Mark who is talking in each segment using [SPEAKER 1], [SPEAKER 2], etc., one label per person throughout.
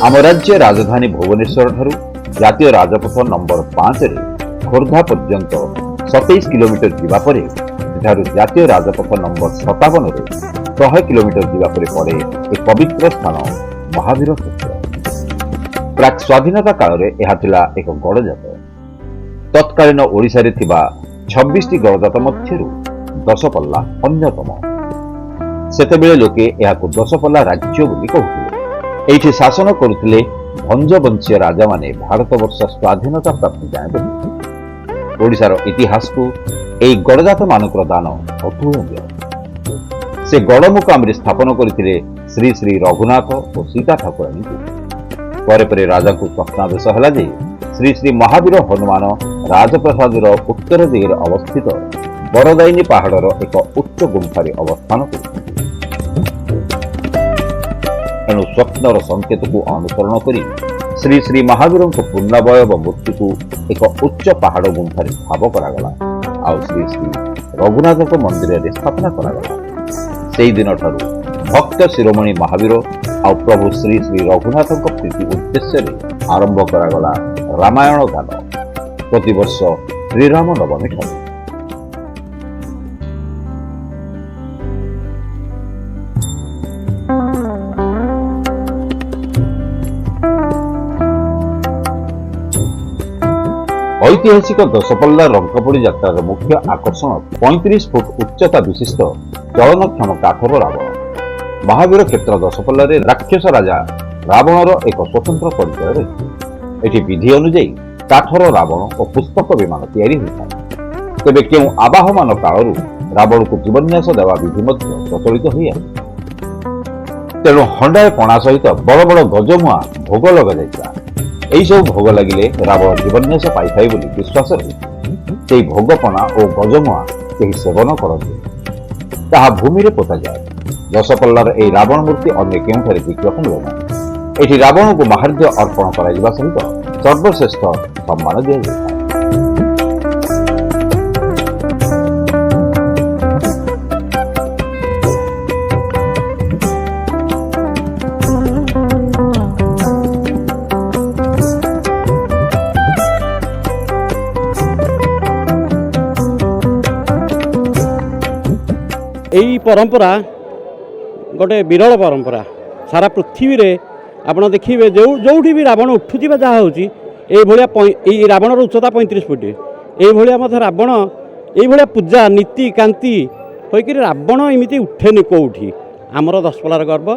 [SPEAKER 1] आम राज्य राजधानी भुवनेश्वर ठारू जातीय राजपथ नंबर 5 रे खोर्धा पर्यंत 27 किलोमीटर जीवापर जातीय राजपथ नंबर 57 रे 100 किलोमीटर जीवापर पड़े एक पवित्र स्थान महावीर क्षेत्र। प्राक स्वाधीनता काल रे यह थिला एक गड़जात। तत्कालीन ओडिशा रे थिबा 26 गड़जात मध्यरु दशपल्ला अन्यतम। सेतेबेले लोके एहाको दशपल्ला राज्य बोली कहूथिले। एठी शासन करुथिले भंजवंशीय राजा माने भारतवर्ष स्वाधीनता प्राप्ति जाए। ओडिशार इतिहास को एई गड़जात मानकर दान अतुलनीय। से गड़ मुकाम स्थापन करथिले श्री श्री रघुनाथ और सीता ठाकुराणी को। परे परे राजा को स्वप्नादेश हला जे श्री श्री महावीर हनुमान राजप्रसादर उत्तर दिगरे अवस्थित बरदायिनी पहाड़र एक उच्च गुंफारे अवस्थान करथिले। एणु स्वप्नर संकेत को अनुसरण करी श्री श्री महावीर पूर्णावय मूर्ति को एक उच्च पहाड़ गुंफार भाव करागला। आउ श्री श्री रघुनाथ मंदिर में स्थापना करागला। से दिन ठारू भक्त शिरोमणि महावीर आउ प्रभु श्री श्री रघुनाथ प्रीति उद्देश्य आरंभ करागला रामायण गान प्रतिवर्ष श्रीराम नवमी ठारू। ऐतिहासिक दशपल्ला रंकपड़ी यात्रार मुख्य आकर्षण 35 फुट उच्चता विशिष्ट चलनक्षम काठर रावण। महावीर क्षेत्र दशपल्ला रे राक्षस राजा रावणर एक स्वतंत्र परिचय रही। एठी विधि अनुଯାयी काठर रावण और पुष्पक विमान तैयारी होता। तेबे केउ आवाहमान कालरू रावण को जीवन्यास देवा विधि मध्य प्रचलित होई आसी। तेणु हंडाए पणा सहित बड़ बड़ गजमुआ भोग लगा जाइता। एई सब भोग लगिले रावण जीवन्यास पाइथाय बोली विश्वास रही। सेई भोगपना और गजमुआ केही सेवन करते ताहा भूमि रे पोता जाए। दशपल्लार एई रावण मूर्ति अन्य केउठारे देखिबाकु मिले नाही। एठी रावण को महार्घ्य अर्पण कराइबा सहित सर्वश्रेष्ठ सम्मान दिया जाए।
[SPEAKER 2] यही परंपरा गोटे विरल परंपरा सारा पृथ्वी रे आपण देखिए जो जोठी भी रावण उठुची जहाँ होची रावणर उच्चता 35 फुट। ये मत रावण ये पूजा नीति कांति होकर रावण एमती उठेनि कौटी। आमर दशपल्लार गर्व,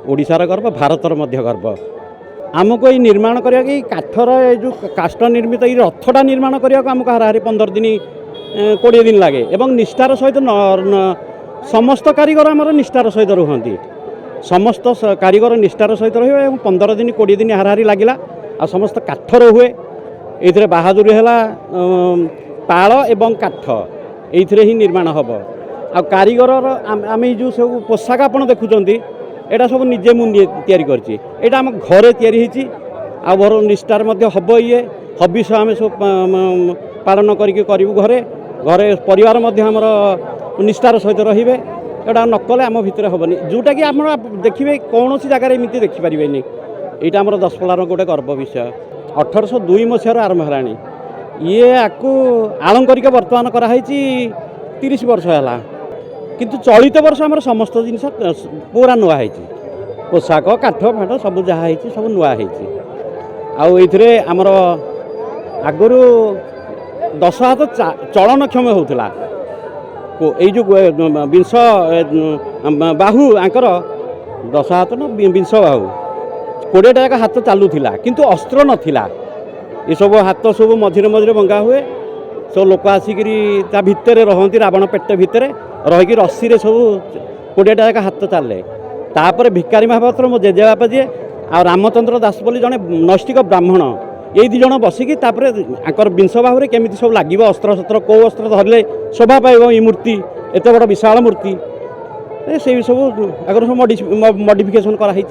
[SPEAKER 2] ओडिशार गर्व, भारतर मध्य गर्व। आमको ये निर्माण करिया कि काठर जो काष्ठ निर्मित ये रथटा निर्माण करिया आमको हाराहारी 15 दिन 20 दिन लगे। एवं निष्ठार सहित समस्त कारीगर आमर निष्ठार सहित रुहंती। समस्त कारीगर निष्ठार सहित रही। 15 दिन 20 दिन हाराहारी लगिला। आ समस्त काठर हुए। ये बाहादुरी है पाल एवं काठ ये ही निर्माण हम। आ कारीगर आम जो सब पोशाक आप देखुं यहाँ सब निजे मुझे तैयारी करछि। एटा आम घरे तैयारी होती। आर निष्ठार हम ये हबिष आम सब पालन करूँ घरे घरे परिवार मध्य आमर निष्ठार सहित रे। एटा नकले आम भितर हेनी जोटा कि आप देखिए कौन सी जगार एमती देखिपारे। यहाँ आम दशपल्लार गोटे गर्व विषय। 1802 मसीहार आरंभ है। ये आपको आलंकारिक बर्तमान कराई 30 वर्ष है। किंतु चलित वर्ष आम समस्त जिन पूरा नुआ है। पोशाक काठ फाट सब जहाँ सब नुआ है। आमर आगु 10 हाथ चलनक्षम होता। ये जो 20 बाहु आंकर 10 हाथ ना 20 बाहु 20टा एक हाथ चलूला किंतु अस्त्र नाला। ये सब हाथ सब मझिरे मझिरे भंगा हुए। सब लोक आसिक भितर रहती रावण पेट भितर रहीकि रस्सी रे सब 20टा एक हाथ चले। तापर भिकारी महापात्र मो जेजेबापा जी आ रामचंद्र दास बोली जड़े नैष्टिक ब्राह्मण ये 2 जण बसिकी आंकर 20 बाहुरे केमिति सब लगे अस्त्र शस्त्र कौ अस्त्र धरले शोभा पाइब ये मूर्ति एत बड़ विशाल मूर्ति से सब आगर सब मॉडिफिकेशन कराई।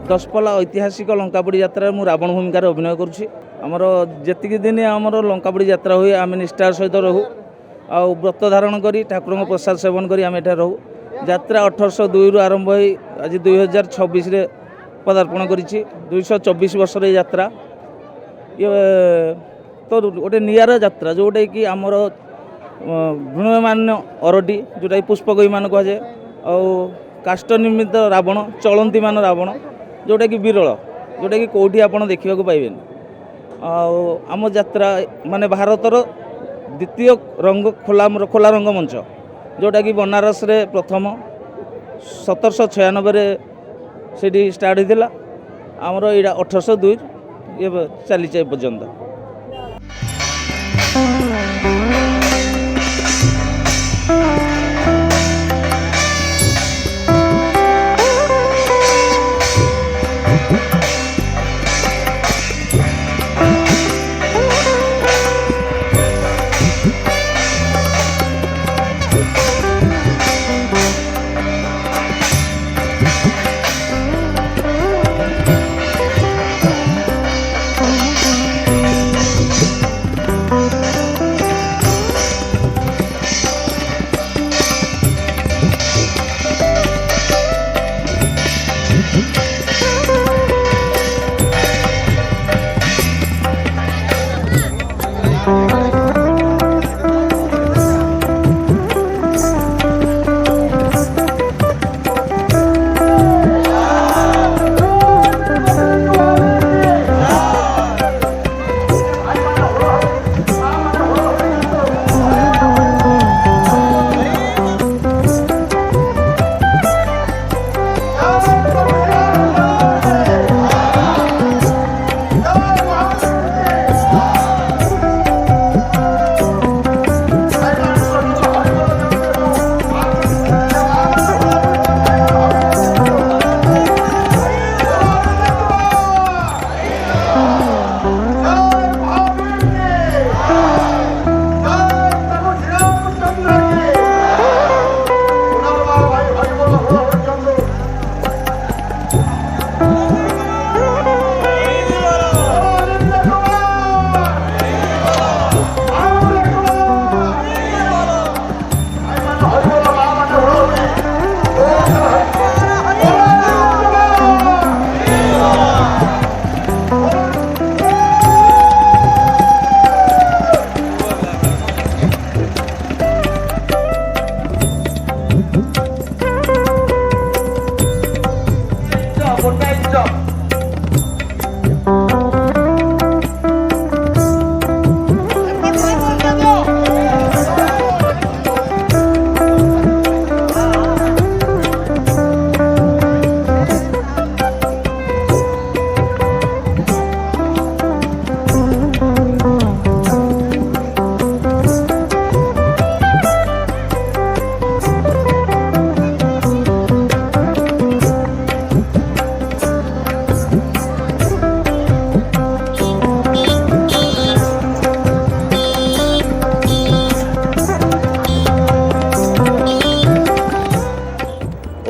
[SPEAKER 3] दशपल्ला ऐतिहासिक लंकापोड़ी यात्रा मु रावण भूमिकार अभिनय करुँची आमर जी दिन आमर लंकापोड़ी यात्रा हुए आम निष्ठार सहित रहू आ व्रत धारण करी ठाकुर प्रसाद सेवन करी आम एठा रहू। यात्रा 1802 रु आरंभ हो आज 2026 रे पदार्पण करी 224 वर्ष यात्रा ये तो गोटे नियार यात्रा जोटा कि आमर घृण्यमान्य अरटी जोटा पुष्पकई मान कहुए आ काष्ठ निर्मित रावण चलती मान रावण जोटा कि विरल जोटा कि कौटी आप देखा पाइबे आम यात्रा माने भारतर द्वितीय रंग खोला रंग मंच जोटा कि बनारस रे प्रथम 1796 से स्टार्ट होता आमर यहाँ 1802 ये चली पर्यंत।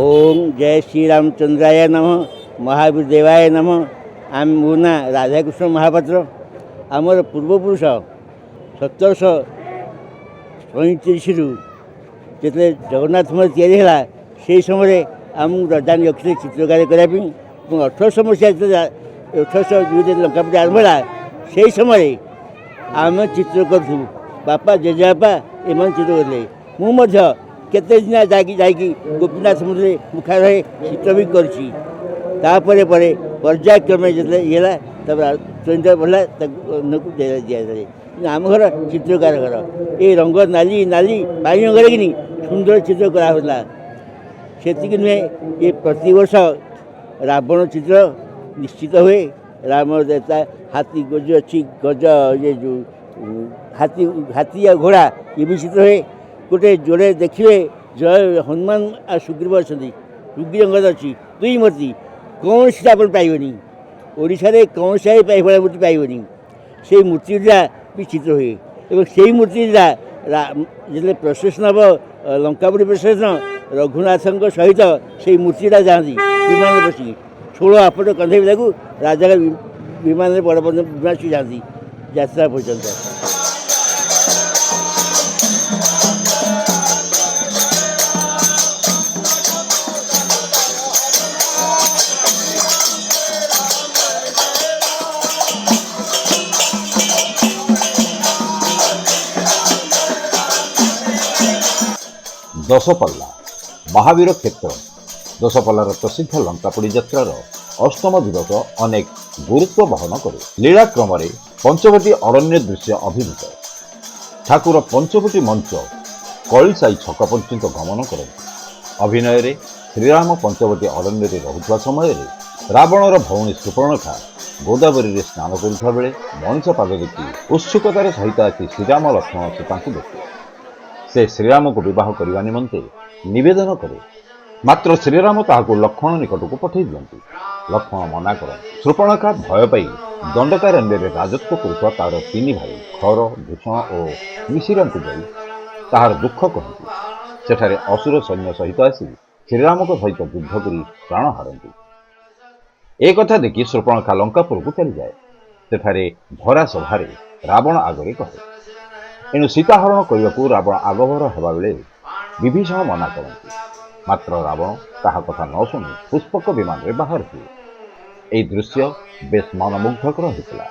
[SPEAKER 4] ओम जय श्री रामचंद्राय नमः महावीर देवाय नमः। आम मो ना राधाकृष्ण महापात्र आमर पूर्वपुरुष 1735 जिते जगन्नाथ मंदिर तैयारी है से समय आम राजधानी रखी चित्रकार करने 1800 मसीहा 1802 लंकापोड़ी आरंभ है से समय आम चित्र करूँ बापा जेजेबापा एम चित्र करते मुझे केते दिन जाकि गोपीनाथ मंदिर मुखा रहे चित्र भी करपर पर्यायक्रमे जो ये चरित्र बढ़ला दिए आम घर चित्रकार घर ये रंग नाली नाली पानी रंग कि सुंदर चित्र कराला से नुहे ये प्रतिवर्ष रावण चित्र निश्चित हुए राम देवता हाथी गज अच्छी गज ये जो हाथी हाथी या घोड़ा ये भी चित्र हुए गोटे जोड़े देखिए जय हनुमान आ सुग्रीव अच्छा रुगी रंग अच्छी दुई मूर्ति कौन सी आप पाइबनी ओडिशा रे कौन सा पाइबा मूर्ति पाइबनी से मूर्तिटा भी चित्र हुए और से मूर्तिटा जो प्रसेसन हम लंकापोड़ी प्रसेसन रघुनाथ सहित से मूर्तिटा जाती विमान बसिक ଷୋଳ ଆପଟ କନ୍ଧେଇବାକୁ ରାଜାର ବିମାନରେ ବଡ଼ ବଡ଼ ବିମାନ ଯାଆନ୍ତି ଯାତ୍ରା ପର୍ଯ୍ୟନ୍ତ।
[SPEAKER 1] ଦଶପଲ୍ଲା ମହାବୀର କ୍ଷେତ୍ର ଦଶପଲ୍ଲାର ପ୍ରସିଦ୍ଧ ଲଙ୍କାପୋଡ଼ି ଯାତ୍ରାର ଅଷ୍ଟମ ଦିବସ ଅନେକ ଗୁରୁତ୍ୱ ବହନ କରେ। ଲୀଳାକ୍ରମରେ ପଞ୍ଚବଟୀ ଅରଣ୍ୟ ଦୃଶ୍ୟ ଅଭିଭୂତ। ଠାକୁର ପଞ୍ଚବଟୀ ମଞ୍ଚ କଳିସାଇ ଛକ ପର୍ଯ୍ୟନ୍ତ ଗମନ କରନ୍ତି। ଅଭିନୟରେ ଶ୍ରୀରାମ ପଞ୍ଚବଟୀ ଅରଣ୍ୟରେ ରହୁଥିବା ସମୟରେ ରାବଣର ଭଉଣୀ ସୁପର୍ଣ୍ଣଖା ଗୋଦାବରୀରେ ସ୍ନାନ କରୁଥିବା ବେଳେ ମଣିଷ ପାଦ ଦେଖି ଉତ୍ସୁକତାର ସହିତ ଆସି ଶ୍ରୀରାମ ଲକ୍ଷ୍ମଣ ସୀତାଙ୍କୁ ଦେଖେ। ସେ ଶ୍ରୀରାମକୁ ବିବାହ କରିବା ନିମନ୍ତେ ନିବେଦନ କରେ, ମାତ୍ର ଶ୍ରୀରାମ ତାହାକୁ ଲକ୍ଷ୍ମଣ ନିକଟକୁ ପଠାଇ ଦିଅନ୍ତି। ଲକ୍ଷ୍ମଣ ମନା କରନ୍ତି। ସୁପର୍ଣ୍ଣଖା ଭୟ ପାଇ ଦଣ୍ଡକାରଣ୍ୟରେ ରାଜତ୍ୱ କରୁଥିବା ତାହାର ତିନି ଭାଇ ଖର, ଭୀଷଣ ଓ ମିଶିରାଙ୍କୁ ଯାଇ ତାହାର ଦୁଃଖ କହନ୍ତି। ସେଠାରେ ଅସୁର ସୈନ୍ୟ ସହିତ ଆସି ଶ୍ରୀରାମଙ୍କ ସହିତ ଯୁଦ୍ଧ କରି ପ୍ରାଣ ହାରନ୍ତି। ଏ କଥା ଦେଖି ସୁପର୍ଣ୍ଣଖା ଲଙ୍କାପୁରକୁ ଚାଲିଯାଏ। ସେଠାରେ ଭରା ସଭାରେ ରାବଣ ଆଗରେ କହେ। ଏଣୁ ସୀତାହରଣ କରିବାକୁ ରାବଣ ଆଗଭର ହେବା ବେଳେ ବିଭୀଷଣ ମନା କରନ୍ତି, ମାତ୍ର ରାବଣ ତାହା କଥା ନ ଶୁଣି ପୁଷ୍ପକ ବିମାନରେ ବାହାର ହୁଏ। ଏହି ଦୃଶ୍ୟ ବେଶ ମନମୁଗ୍ଧକର ହୋଇଥିଲା।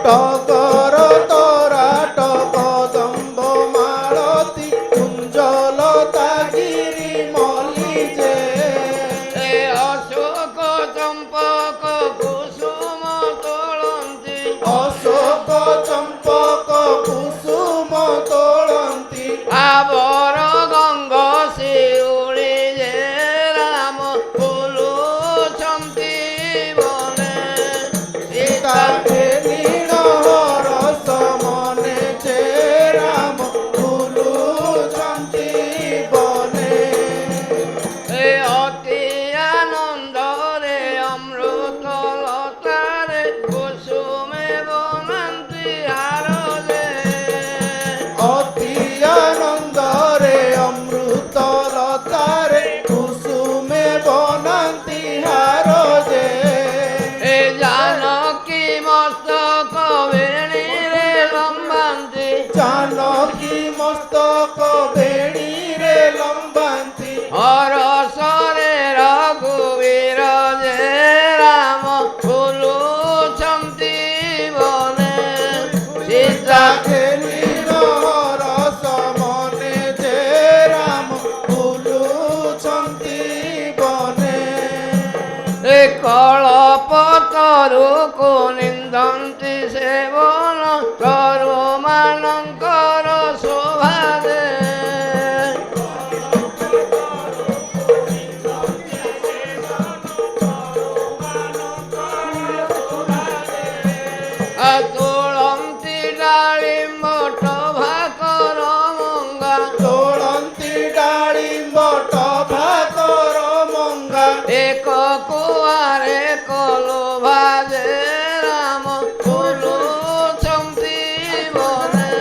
[SPEAKER 5] টগর তরাট কদম্ব মালতী কুঞ্জলতা গিরি মলি যে
[SPEAKER 6] অশোক চম্পক কুসুম তোলন্তি
[SPEAKER 5] অশোক চম্পক কুসুম তোলন্তি
[SPEAKER 6] আবর গঙ্গ শিউলি যে রাম ফুলুছন্তি বনে
[SPEAKER 5] সীতাকে নীল রস মনে যে রাম ফুলুছন্তি বনে
[SPEAKER 6] অতি আনন্দরে অমৃত লতারে কুসুমে বনান্তি হারলে
[SPEAKER 5] অতি আনন্দরে অমৃত লতারে কুসুমে বনান্তি হার যে
[SPEAKER 6] জানকী মস্তক বেণীরে লম্বান্তি
[SPEAKER 5] জানকী মস্তক বেণীরে লম্বান্তি
[SPEAKER 6] হরসরে রঘুবীর যে রাম ফুলুছন্তি বনে
[SPEAKER 5] সীতাকে নীল রস মনে যে রাম ফুলুছন্তি বনে
[SPEAKER 6] কଳପତରୁ କୁନିନ୍ଦନ୍ତି ସେବନ ତରୁମାନଙ୍କର ଶୋଭାରେ ତୁଳନ୍ତି ଡାଳିମ୍ବ ଟଭାକର ମଙ୍ଗା
[SPEAKER 5] ତୋଳନ୍ତି ଡାଳିମ୍ବ ଟଭାକର ମଙ୍ଗା
[SPEAKER 6] ଏକ କୁଆରେ କଲୋଭା ଯେ ରାମ ଫୁଲୁଛନ୍ତି ବନେ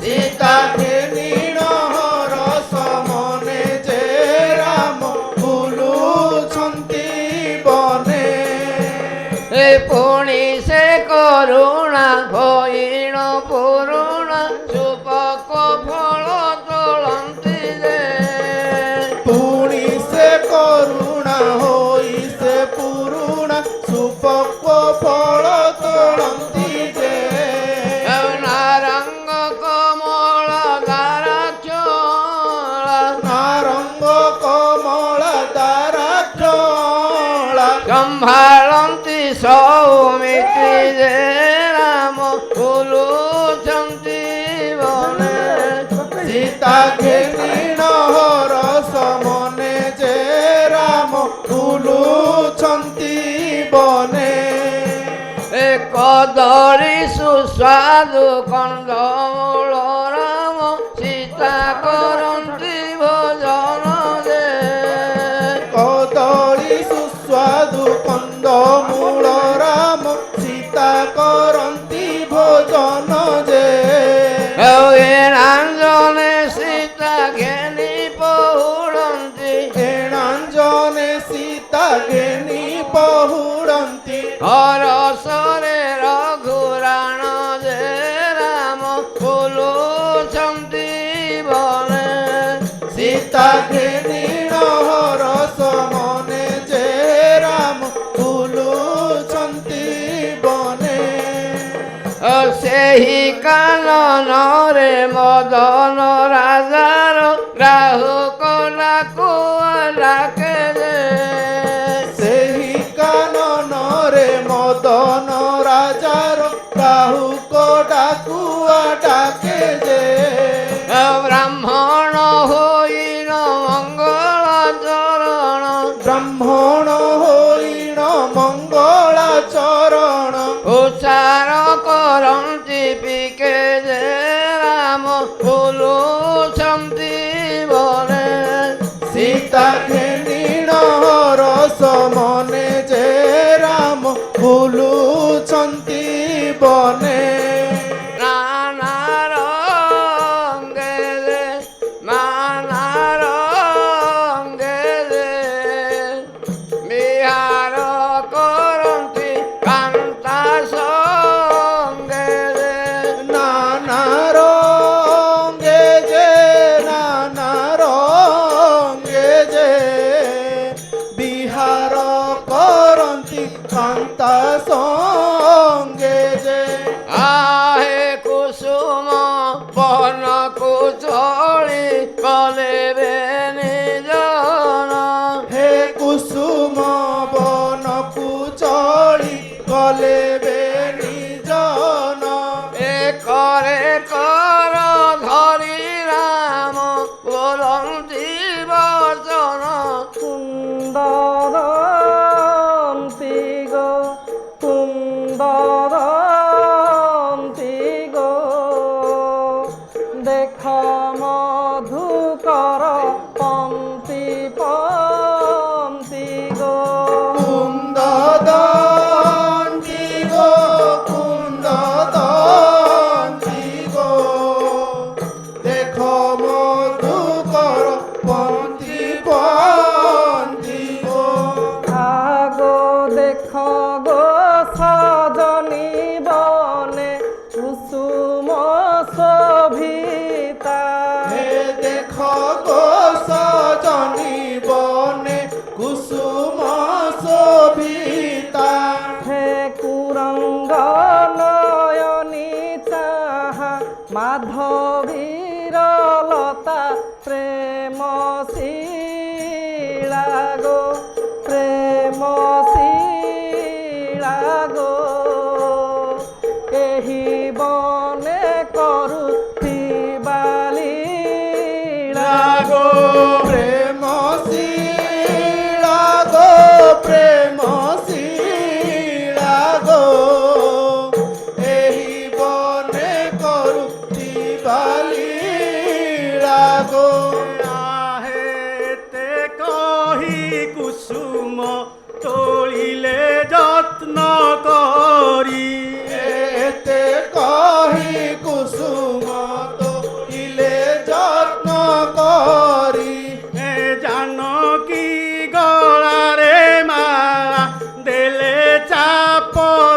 [SPEAKER 5] ସୀତାକେ ନୀଳ ରସ ମନେ ଯେ ରାମ ଫୁଲୁଛନ୍ତି ବନେ
[SPEAKER 6] ପୁଣି ସେ କରୁଣା ହଇଣ ପୁରୁଣା ସୁପକ ଫଳ ତୋଳନ୍ତି ଯେ
[SPEAKER 5] ପୁଣି ସେ କରୁଣା ହୋଇ ସେ ପୁରୁଣା ସୁପକ୍ୱ ଫଳ ତୋଳନ୍ତି ଯେ
[SPEAKER 6] ନାରଙ୍ଗ କମଳ ଦାରାଚଳ
[SPEAKER 5] ନାରଙ୍ଗ କମଳ ଦାରାଚଳା
[SPEAKER 6] ସମ୍ଭାଳନ୍ତି ସୌମିତ୍ରୀ ଯେ ରାମ ଫୁଲୁଛନ୍ତି ବନେ
[SPEAKER 5] ସୀତାକେ ନୀଳ ରସ ମନେ ଯେ ରାମ ଫୁଲୁଛନ୍ତି ବନେ
[SPEAKER 6] କଦଳୀ ସୁସ୍ୱାଦୁ କନ୍ଦମୂଳ ରାମ ସୀତା କରନ୍ତି ଭୋଜନ ଯେ
[SPEAKER 5] କଦଳୀ ସୁସ୍ୱାଦୁ କନ୍ଦମୂଳ ରାମ ସୀତା କରନ୍ତି ଭୋଜନ ଯେ
[SPEAKER 6] ଏଣାଞ୍ଜନେ ସୀତା ଘେନି ପହୁଡ଼ନ୍ତି
[SPEAKER 5] ଏଣାଞ୍ଜନେ ସୀତା ଘେନି ପହୁଡ଼ନ୍ତି
[SPEAKER 6] ହରସରେ ରଘୁରାଣ ଯେ ରାମ ଫୁଲୁଛନ୍ତି ବନେ
[SPEAKER 5] ସୀତାକେ ନୀଳ ରସ ମନେ ଯେ ରାମ ଫୁଲୁଛନ୍ତି ବନେ
[SPEAKER 6] ସେହି କାନନରେ ମଦନ ରାଜାର ଗ୍ରାହକ ଡାକୁଆ ଡାକେ ଯେ
[SPEAKER 5] ସେହି କାନନରେ ମଦନ ରାଜାର ବାହୁକ ଡାକୁଆ ଡାକେ ଯେ
[SPEAKER 6] ବ୍ରାହ୍ମଣ ହୋଇନ ମଙ୍ଗଳ ଚରଣ
[SPEAKER 5] ବ୍ରାହ୍ମଣ ହୋଇଣ ମଙ୍ଗଳାଚରଣ
[SPEAKER 6] ଉଚ୍ଚାର କରନ୍ତି ପିକେ ଯେ ରାମ ଫୁଲୁଛନ୍ତି ବନେ
[SPEAKER 5] ସୀତାକେ ନୀଳ ରସ ମନେ ଯେ ରାମ ଫୁଲୁଛନ୍ତି ବନେ
[SPEAKER 6] নানা রঙে রে নানা রঙে রে বিহার করন্তি কান্তা সঙ্গে রে
[SPEAKER 5] নানা রঙে যে নানা রঙে যে বিহার করন্তি কান্তা সঙ্গে যে
[SPEAKER 7] দেখো গো সজনী বনে কুসুম শোভিতা
[SPEAKER 5] হে দেখো গো সজনী বনে কুসুম শোভিতা
[SPEAKER 7] হে কুরঙ্গ নয়নী চাহা মাধবীর লতা প্রেম শিলা গো প্রেম শিলা গো এহি বনে করুথিবা লীলা
[SPEAKER 5] গো প্রেম শিলা গো প্রেম শিলা গো এই বনে করুথিবা লীলা গো
[SPEAKER 8] আহেতে কহি কুসুম তোলিলে যত্ন করি
[SPEAKER 5] এতে কহি কুসুম তোলিলে যত্ন করি
[SPEAKER 8] এ জানকী গলারে মালা দেলে চাপ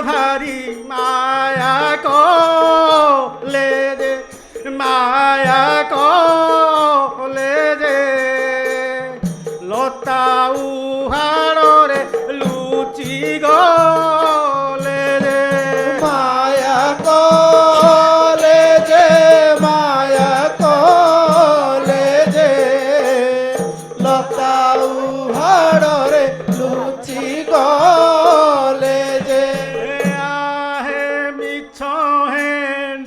[SPEAKER 8] ধারি মায়া কলে দে মায়া কলে দে লতা উহাড়রে লুচি গলে দে
[SPEAKER 5] মায়া কলে যে মায়া কলে যে লতা উহাড়রে লুচি গলে যে
[SPEAKER 8] আহে মিছ হে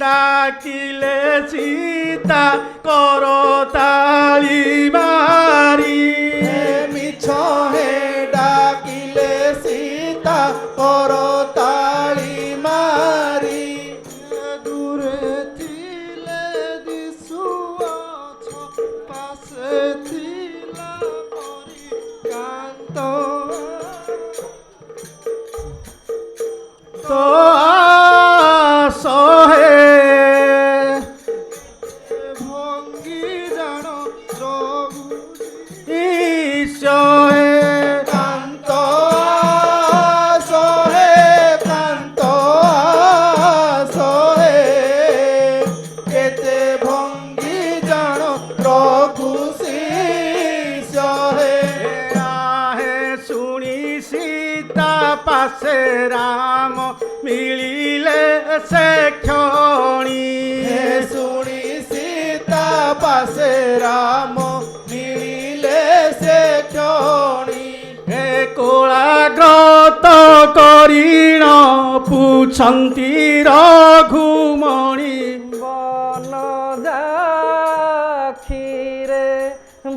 [SPEAKER 8] ডাকিলে সীতা করতালি মারি
[SPEAKER 5] হে মিছ হে ডাকিলে সীতা করতালি মারি দূরে থিলে দিশুয়াছ পাশে থিলা পরি কান্ত
[SPEAKER 8] তো সহে
[SPEAKER 5] ভঙ্গি জান রঘু
[SPEAKER 8] ঈশ্বরে
[SPEAKER 5] কান্ত সহে কান্ত সহে কেতে ভঙ্গি জান রঘু শিষ্যহে
[SPEAKER 8] আহে শুনি সীতা পাশে রাম মিলিলে সে ক্ষণী
[SPEAKER 5] হে শুনি সীতা পাশে রাম মিলিলে সে ক্ষণী
[SPEAKER 8] হে কোଳାଗ୍ରତ କରିଣ ପୁଛନ୍ତି ରଘୁମଣି
[SPEAKER 7] বন যাখিরে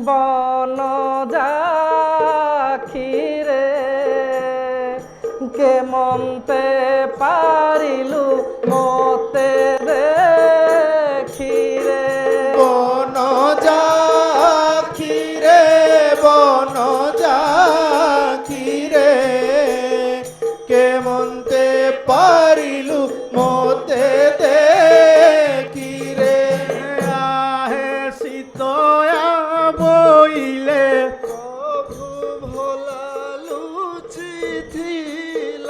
[SPEAKER 7] বন যাখিরে কেমন্তে পারিলু মতে দেখিরে
[SPEAKER 5] বন যাখিরে বন যাখিরে কেমন্তে পারিলু মতে দেখিরে
[SPEAKER 8] আহে শীতয়া বইলে
[SPEAKER 5] প্রভু ভোলা লুচিথিল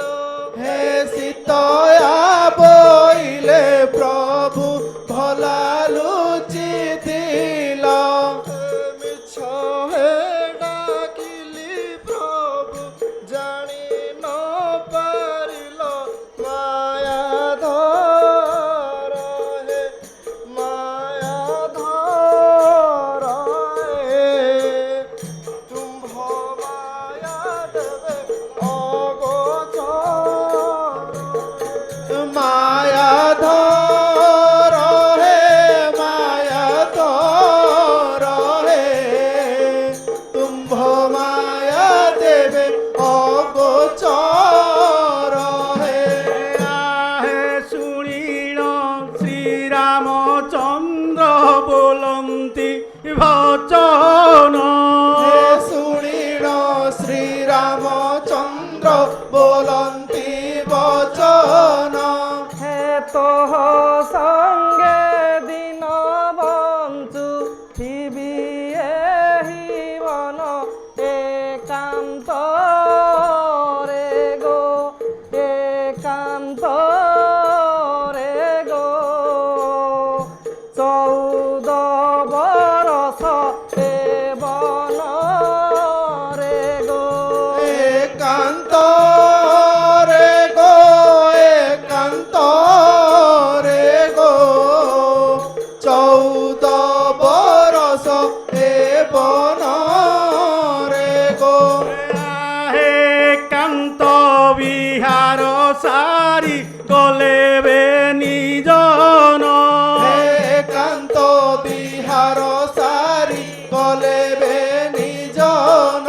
[SPEAKER 5] হে সীতয়া বইলে প্রভু ভোলা লুচিথিল মিছ হে ডাকিলি প্রভু জানি ন পারিল মায়া ধর হে মায়া ধর হে তুম্ভ মায়া দেবে অগোচর মায়া ধর হে মায়া ধর হে তুম্ভ মায়া দেবে অগোচর হে
[SPEAKER 8] আহে শুଣିଣ শ্রীরামচন্দ্র ବୋଲନ୍ତି ଭଜନ
[SPEAKER 5] হে শুনিল শ্রীরামচন্দ্র বলন্তি বচন
[SPEAKER 7] হে তোহ সঙ্গে দিন বঞ্চু থিবি এহি বন একান্ত রে গো
[SPEAKER 8] সারি গলে বে নিজন
[SPEAKER 5] একান্ত বিহার সারি গলে বে নিজন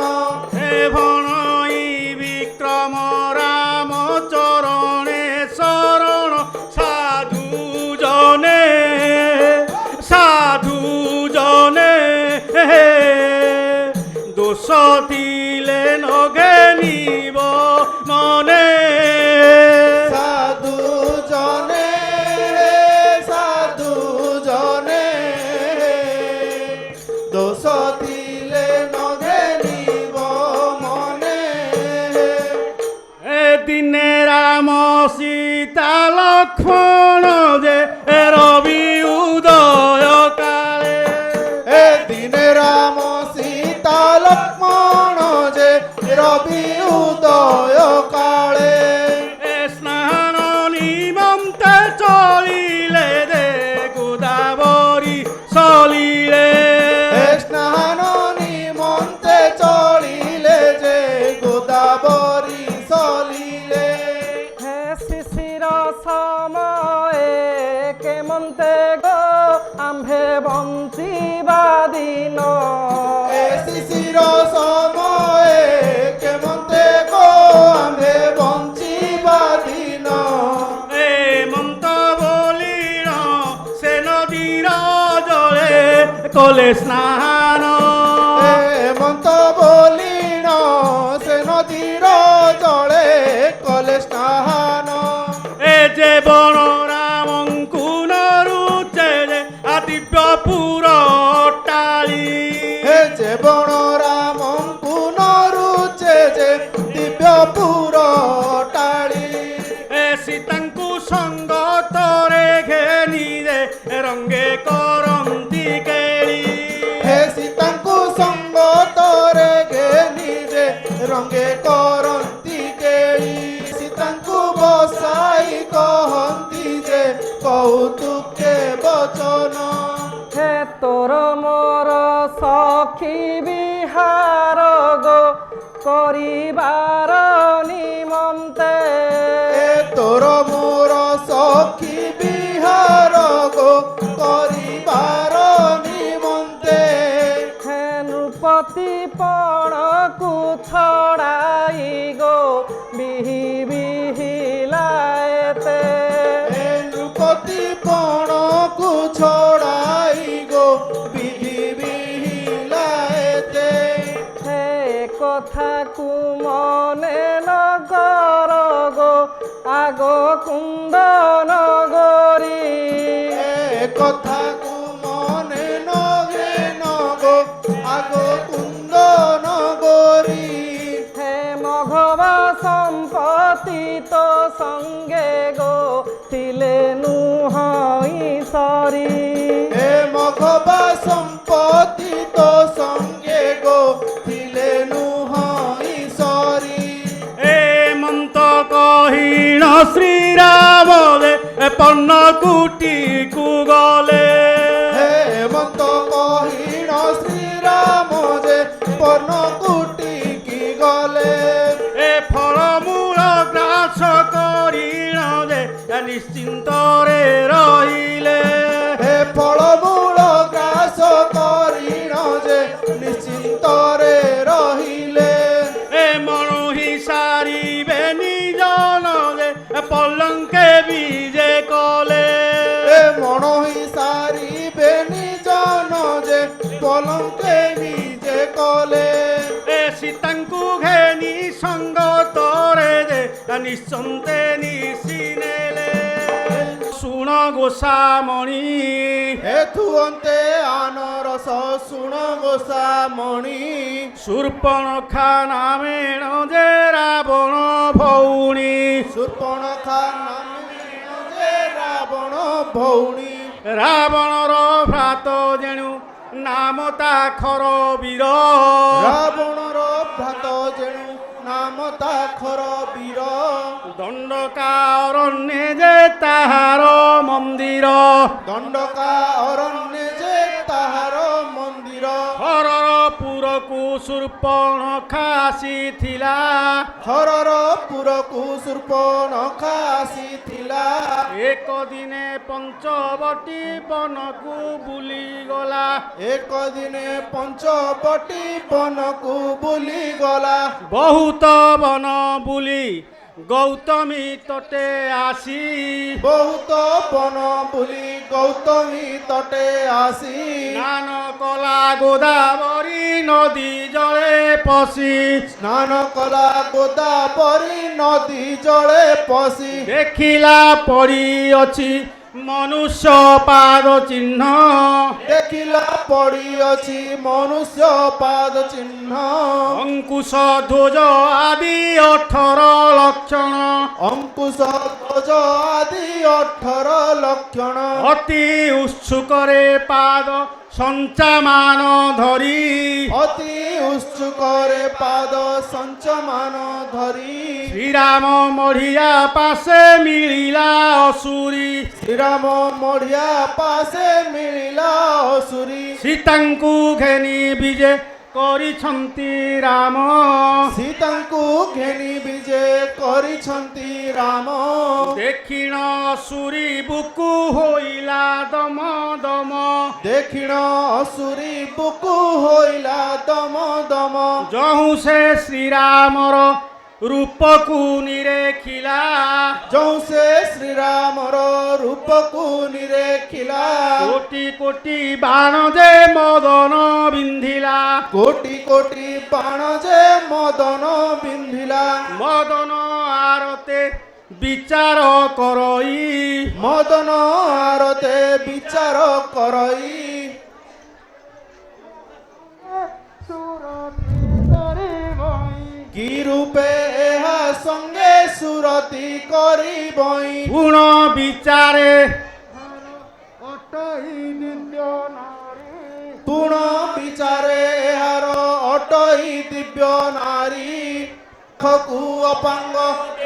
[SPEAKER 8] হে ভণই বিক্রম রাম চরণে শরণ সাধু জনে দোষ দিলে নগে নিব মনে
[SPEAKER 5] সাধু জনে দোষ দিলে নগে নিব মনে
[SPEAKER 8] এ দিনে রাম সীতা লক্ষ্মণ যে রবি উদয় কালে
[SPEAKER 5] এ দিনে রাম সীতা লক্ষ্মণ যে রবি উদয় কালে
[SPEAKER 8] এ স্নান নিমন্তে চলিলে দে গোদাবরী চলিলে
[SPEAKER 5] স্নান নিমন্তে চলিলে যে গোদাবরী চলিলে
[SPEAKER 7] হে শিশির সময়ে কেমন্তে গো আম্ভে বঞ্চিবা দিন
[SPEAKER 5] এ শিশির সময়ে কেমন্তে গো আম্ভে বঞ্চিবা দিন
[SPEAKER 8] এ মন্ত বলিল সে নদীর জলে কলে স্নান
[SPEAKER 5] হেমন্ত বলিণ সে নদীর জলে কলে স্নান
[SPEAKER 8] এ যে বন রামঙ্কুন রুচে যে দিব্য পুর টালি
[SPEAKER 5] হে যে বন রামঙ্কু নরুচে যে দিব্য পুর টাড়ি
[SPEAKER 8] এ সীতাঙ্কু সঙ্গ তরে ঘেনি রে রঙ্গে করন্তি কেଳି
[SPEAKER 5] হে সীতাঙ্কু সঙ্গ তরে ঘেনি যে রঙ্গে করন্তি কেଳି সীতাঙ্কু বসাই কহନ୍ତି যে কৌতুকে বচন
[SPEAKER 7] হে তোর মোর সখী বিহার গো করিবার নিমন্তে
[SPEAKER 5] এ তোর মোর সখী বিহার গো করিবার নিমন্তে
[SPEAKER 7] হে নৃপতি পণকু ছড়াই গো বিহি বিহিলায়েতে
[SPEAKER 5] এ নৃপতি পণকু ছড়াই গো বিধি বিহিলায়েতে
[SPEAKER 7] হে কথা কু মনে নগর গো আগ কুন্দন গরি
[SPEAKER 5] এ কথাকু মনে নগে নগো আগ কুন্দ নগরী
[SPEAKER 7] হে মঘবা সম্পত্তি তো সঙ্গে গো তিলে নুহই সরি
[SPEAKER 5] হে মঘবা সম্পত্তি তো সঙ্গে গো থিলে নুহ ঈশ্বরী
[SPEAKER 8] এ মন্ত কহিণ শ্রীরাম দে পন্ন কুটি কু গলে
[SPEAKER 5] হেমন্ত কহিণ শ্রীরাম যে পর্ণ কুটি কি গলে
[SPEAKER 8] এ ফলমূল গ্রাস করিণ যে নিশ্চিন্তরে রহিলে
[SPEAKER 5] হে ফলমূল গ্রাস করিণ যে নিশ্চিন্ତରେ রহিলে
[SPEAKER 8] এ মনুহি সারিবে নিজন যে পলঙ্কে বিজে কলে
[SPEAKER 5] এ মনহি সারিবে নিজন যে পলঙ্কে নিজে কলে
[SPEAKER 8] এ সীতাঙ্কু ঘেনি সঙ্গ তরে যে নিশ্চন্তে নিশিনেলে শুণ গোসামণি
[SPEAKER 5] হেতুଅন্ତେ আনরস শুণ গোসামণি
[SPEAKER 8] শূর্পণখা নামেণ যে রাবণ ভৌণী
[SPEAKER 5] শূর্পণখা নামেণ যে রাবণ ভৌণী
[SPEAKER 8] রাবণর ভ্রাত যেণু নাম তাখর বীর
[SPEAKER 5] রাবণর ভ্রাত যেণু নাম তাখর বীর
[SPEAKER 8] দণ্ডকা অরণ্যে যে তাহার মন্দির
[SPEAKER 5] দণ্ডকা অরণ্যে যে তাহার মন্দির
[SPEAKER 8] হরর পুরকু শূর্পণখা আসিଥିଲା
[SPEAKER 5] ହରର ପୁରକୁ ସୂର୍ପଣଖା ଆସିଥିଲା।
[SPEAKER 8] ଏକ ଦିନେ ପଞ୍ଚବଟୀ ବନକୁ ବୁଲିଗଲା।
[SPEAKER 5] ଏକ ଦିନେ ପଞ୍ଚବଟୀ ବନକୁ ବୁଲିଗଲା।
[SPEAKER 8] ବହୁତ ବନ ବୁଲି ଗୌତମୀ ତଟେ ଆସି
[SPEAKER 5] ବହୁତ ବନ ବୁଲି ଗୌତମୀ ତଟେ ଆସି
[SPEAKER 8] ସ୍ନାନ କଲା ଗୋଦାବରୀ ନଦୀ ଜଳେ ପଶି।
[SPEAKER 5] ସ୍ନାନ କଲା ଗୋଦାବରୀ ନଦୀ ଜଳେ ପଶି
[SPEAKER 8] ଦେଖିଲା ପଡ଼ିଅଛି ମନୁଷ୍ୟ ପାଦ ଚିହ୍ନ।
[SPEAKER 5] ଦେଖିଲା ପଡ଼ିଅଛି ମନୁଷ୍ୟ ପାଦ ଚିହ୍ନ।
[SPEAKER 8] ଅଙ୍କୁଶ ଧ୍ୱଜ ଆଦି 18 ଲକ୍ଷଣ।
[SPEAKER 5] ଅଙ୍କୁଶ ଧ୍ୱଜ ଆଦି 18 ଲକ୍ଷଣ।
[SPEAKER 8] ଅତି ଉତ୍ସୁକରେ ପାଦ ସଞ୍ଚାମାନ ଧରି
[SPEAKER 5] ଅତି ଉତ୍ସୁକରେ ପାଦ ସଞ୍ଚମାନ ଧରି
[SPEAKER 8] ଶ୍ରୀରାମ ମଢ଼ିଆ ପାଶେ ମିଳିଲା ଅସୁରୀ।
[SPEAKER 5] ଶ୍ରୀରାମ ମଢ଼ିଆ ପାଶେ ମିଳିଲା ଅସୁରୀ।
[SPEAKER 8] ସୀତାଙ୍କୁ ଘେନି ବିଜେ କରିଛନ୍ତି ରାମ।
[SPEAKER 5] ସୀତାଙ୍କୁ ଘେନି ବିଜେ କରିଛନ୍ତି ରାମ।
[SPEAKER 8] ଦେଖିଣ ଅସୁରୀ ବୁକୁ ହୋଇଲା ଦମ ଦମ।
[SPEAKER 5] ଦେଖିଣ ଅସୁରୀ ବୁକୁ ହୋଇଲା ଦମ ଦମ।
[SPEAKER 8] ଯହୁଁ ସେ ଶ୍ରୀରାମର ରୂପକୁ ନିରେଖିଲା।
[SPEAKER 5] ଯେଉଁ ସେ ଶ୍ରୀରାମର ରୂପକୁ ନିରେଖିଲା।
[SPEAKER 8] କୋଟି କୋଟି ବାଣ ଯେ ମଦନ ବିନ୍ଧିଲା।
[SPEAKER 5] କୋଟି କୋଟି ବାଣ ଯେ ମଦନ ବିନ୍ଧିଲା।
[SPEAKER 8] ମଦନ ଆରତେ ବିଚାର କରଇ।
[SPEAKER 5] ମଦନ ଆରତେ ବିଚାର କରଇ କି ରୂପେ ଏହା ସଙ୍ଗେ ସୁରତି କରିବଇ।
[SPEAKER 8] ଗୁଣ ବିଚାରେ
[SPEAKER 5] ତୁଣ ବିଚାରେ ଏହାର ଅଟଇ ଦିବ୍ୟ ନାରୀ। ଖକୁ ଅପାଙ୍ଗ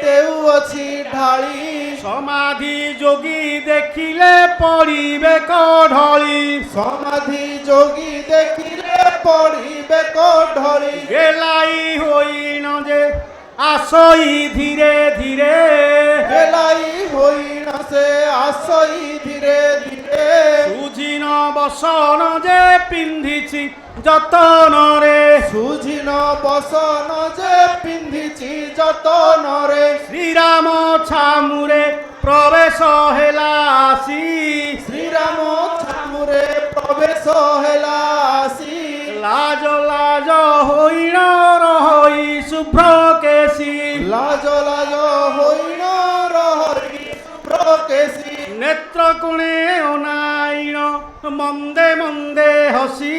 [SPEAKER 5] ଦେଉଅଛି ଢାଳି।
[SPEAKER 8] ସମାଧି ଯୋଗୀ ଦେଖିଲେ ପଡ଼ିବେ କଢଳି।
[SPEAKER 5] ସମାଧି ଯୋଗୀ ଦେଖିଲେ ପଡ଼ିବେ କଢଳି।
[SPEAKER 8] ଗେলাই ହୋଇଣ ଯେ আসই ধীরে ধীরে
[SPEAKER 5] বেলাই হইন সে আসই ধীরে ধীরে
[SPEAKER 8] সুঝিন বসন যে পিন্ধিছি যতনরে
[SPEAKER 5] সুঝিন বসন যে পিন্ধিছি যতনরে
[SPEAKER 8] শ্রীরাম ছামুরে প্রবেশ হেলা আসি
[SPEAKER 5] শ্রীরাম ছামুরে প্রবেশ হেলা আসি
[SPEAKER 8] লাজ লাজ হইন রহই শুভ্র কেশী
[SPEAKER 5] লাজ লাজ হইন রহই প্রকেশী
[SPEAKER 8] নেত্র কোণে অনাইন মন্দে মন্দে হসি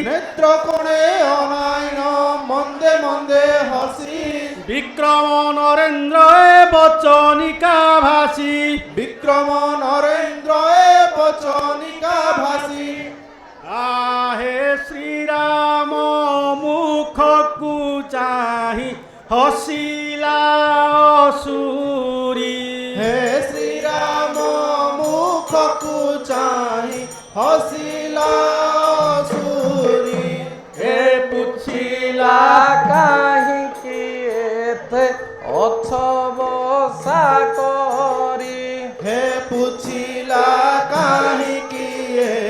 [SPEAKER 5] নেত্র কোণে অনাইন মন্দে মন্দে হসি
[SPEAKER 8] বিক্রম নরেন্দ্র বচনিকা ভাসি
[SPEAKER 5] বিক্রম নরেন্দ্র এ বচনিকা ভাসি
[SPEAKER 8] আহে শ্রীরাম মুখকু চাহি হসিলা অসুরি
[SPEAKER 5] হে শ্রীরাম মুখকু চাহি হসিলা সুরি
[SPEAKER 8] হে পুছিলা
[SPEAKER 7] কাহিকি এতে অথবসা করি
[SPEAKER 5] হে পুছিলা কাহিকি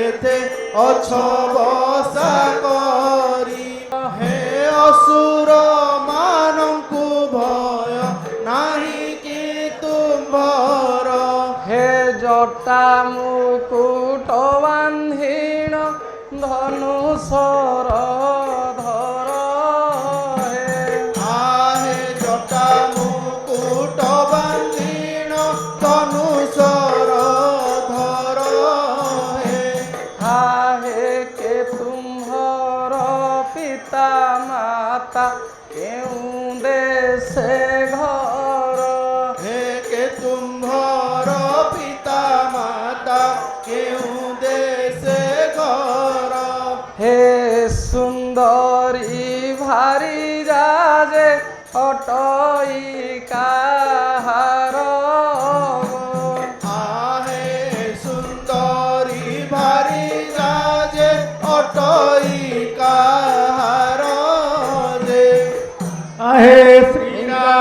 [SPEAKER 5] এতে অছ বসা করি হে অসুর মানଙ୍କୁ ভয় নাহি কি তুম্ভর
[SPEAKER 7] হে জটা মুকুট বান্ধিণ ধনুষর ধর হে
[SPEAKER 5] আহে জটা মুকুট বান্ধিণ ধনুষর ধর হে
[SPEAKER 7] আহে কে তুম্ভর পিতা মাতা কেউ দেশে ঘর
[SPEAKER 5] হে কে তুম্ভর পিতা মাতা কেউ দেশে ঘর
[SPEAKER 7] হে সুন্দরী ভারি রাজে অটই কাহার
[SPEAKER 5] আহে সুন্দরী ভারি রাজে অটই কাহার দে
[SPEAKER 8] আহে শ্রীরাম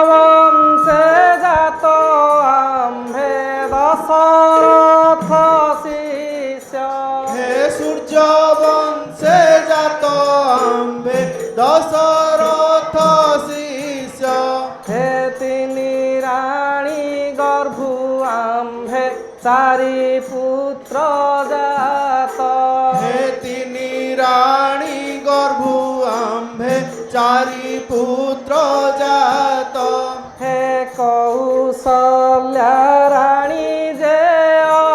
[SPEAKER 7] বংশে জাত আম্ভে দশরথ শিষ্য
[SPEAKER 5] হে সূর্য বংশে জাত আম্বে দশরথ শিষ্য
[SPEAKER 7] হে তিনি রানী গর্ভু আম্ভে চারি পুত্র জাত
[SPEAKER 5] হে তিনি রানী গর্ভু আম্ভে চারি পুত্র জাত
[SPEAKER 7] হে কৌশল্যা রানী যে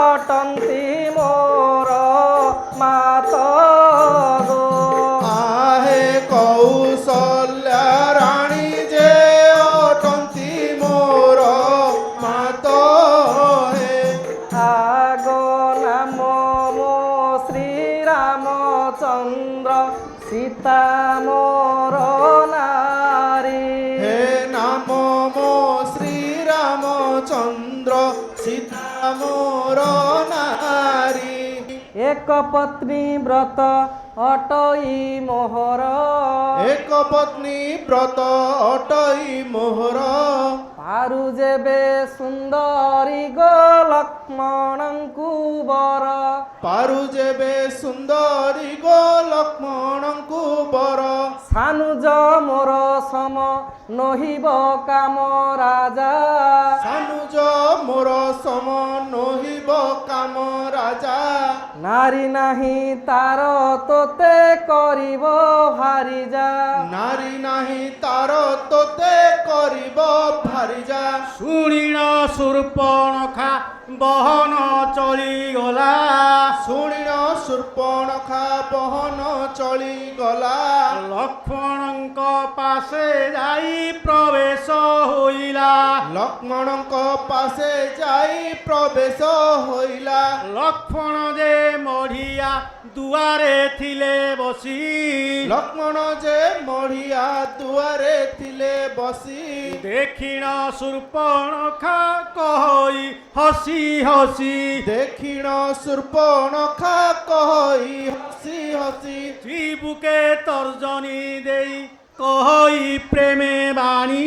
[SPEAKER 7] অটন্তি মোর মাত গো
[SPEAKER 5] আহে কৌশল্যা রানী যে অটন্তি মোর মাত হে
[SPEAKER 7] আগ নাম মো শ্রীরামচন্দ্র সীতা মোর নারী
[SPEAKER 5] হে নাম মো শ্রীরামচন্দ্র সীতা মোর নারী
[SPEAKER 7] এক পত্নী ব্রত অটই মোহর
[SPEAKER 5] এক পত্নী ব্রত অটই মোহর
[SPEAKER 7] পারু যেবে সুন্দরী গো লক্ষ্মণଙ୍କୁ বর
[SPEAKER 5] পারু যেবে সুন্দরী গো লক্ষ্মণଙ୍କୁ বর
[SPEAKER 7] সানুজ মোর সম নহিব কাম রাজা
[SPEAKER 5] সানুজ মোর সম নহিব কাম রাজা
[SPEAKER 7] নারী নাহি তার তোতে করিব ভারি যা
[SPEAKER 5] নারী নাহি তার তোতে করিব ভারি যা
[SPEAKER 8] শুনিণ শূর্পণখা বহন চলিগলা
[SPEAKER 5] শুଣିଣ ଶୂର୍ପଣଖା ବହନ ଚଳିଗଲା
[SPEAKER 8] ଲକ୍ଷ୍ମଣଙ୍କ ପାଶେ ଯାଇ ପ୍ରବେଶ ହୋଇଲା
[SPEAKER 5] ଲକ୍ଷ୍ମଣଙ୍କ ପାଶେ ଯାଇ ପ୍ରବେଶ ହୋଇଲା
[SPEAKER 8] ଲକ୍ଷ୍ମଣ ଯେ ମଢିଆ ଦୁଆରେ ଥିଲେ ବସି
[SPEAKER 5] ଲକ୍ଷ୍ମଣ ଯେ ମଢ଼ିଆ ଦୁଆରେ ଥିଲେ ବସି
[SPEAKER 8] ଦେଖିଣ ଶୂର୍ପଣଖା କହି ହସି ହସି
[SPEAKER 5] ଦେଖିଣ ଶୂର୍ପଣଖା କହି ହସି ହସି
[SPEAKER 8] ଚିବୁକେ ତର୍ଜନୀ ଦେଇ କହି ପ୍ରେମେ ବାଣୀ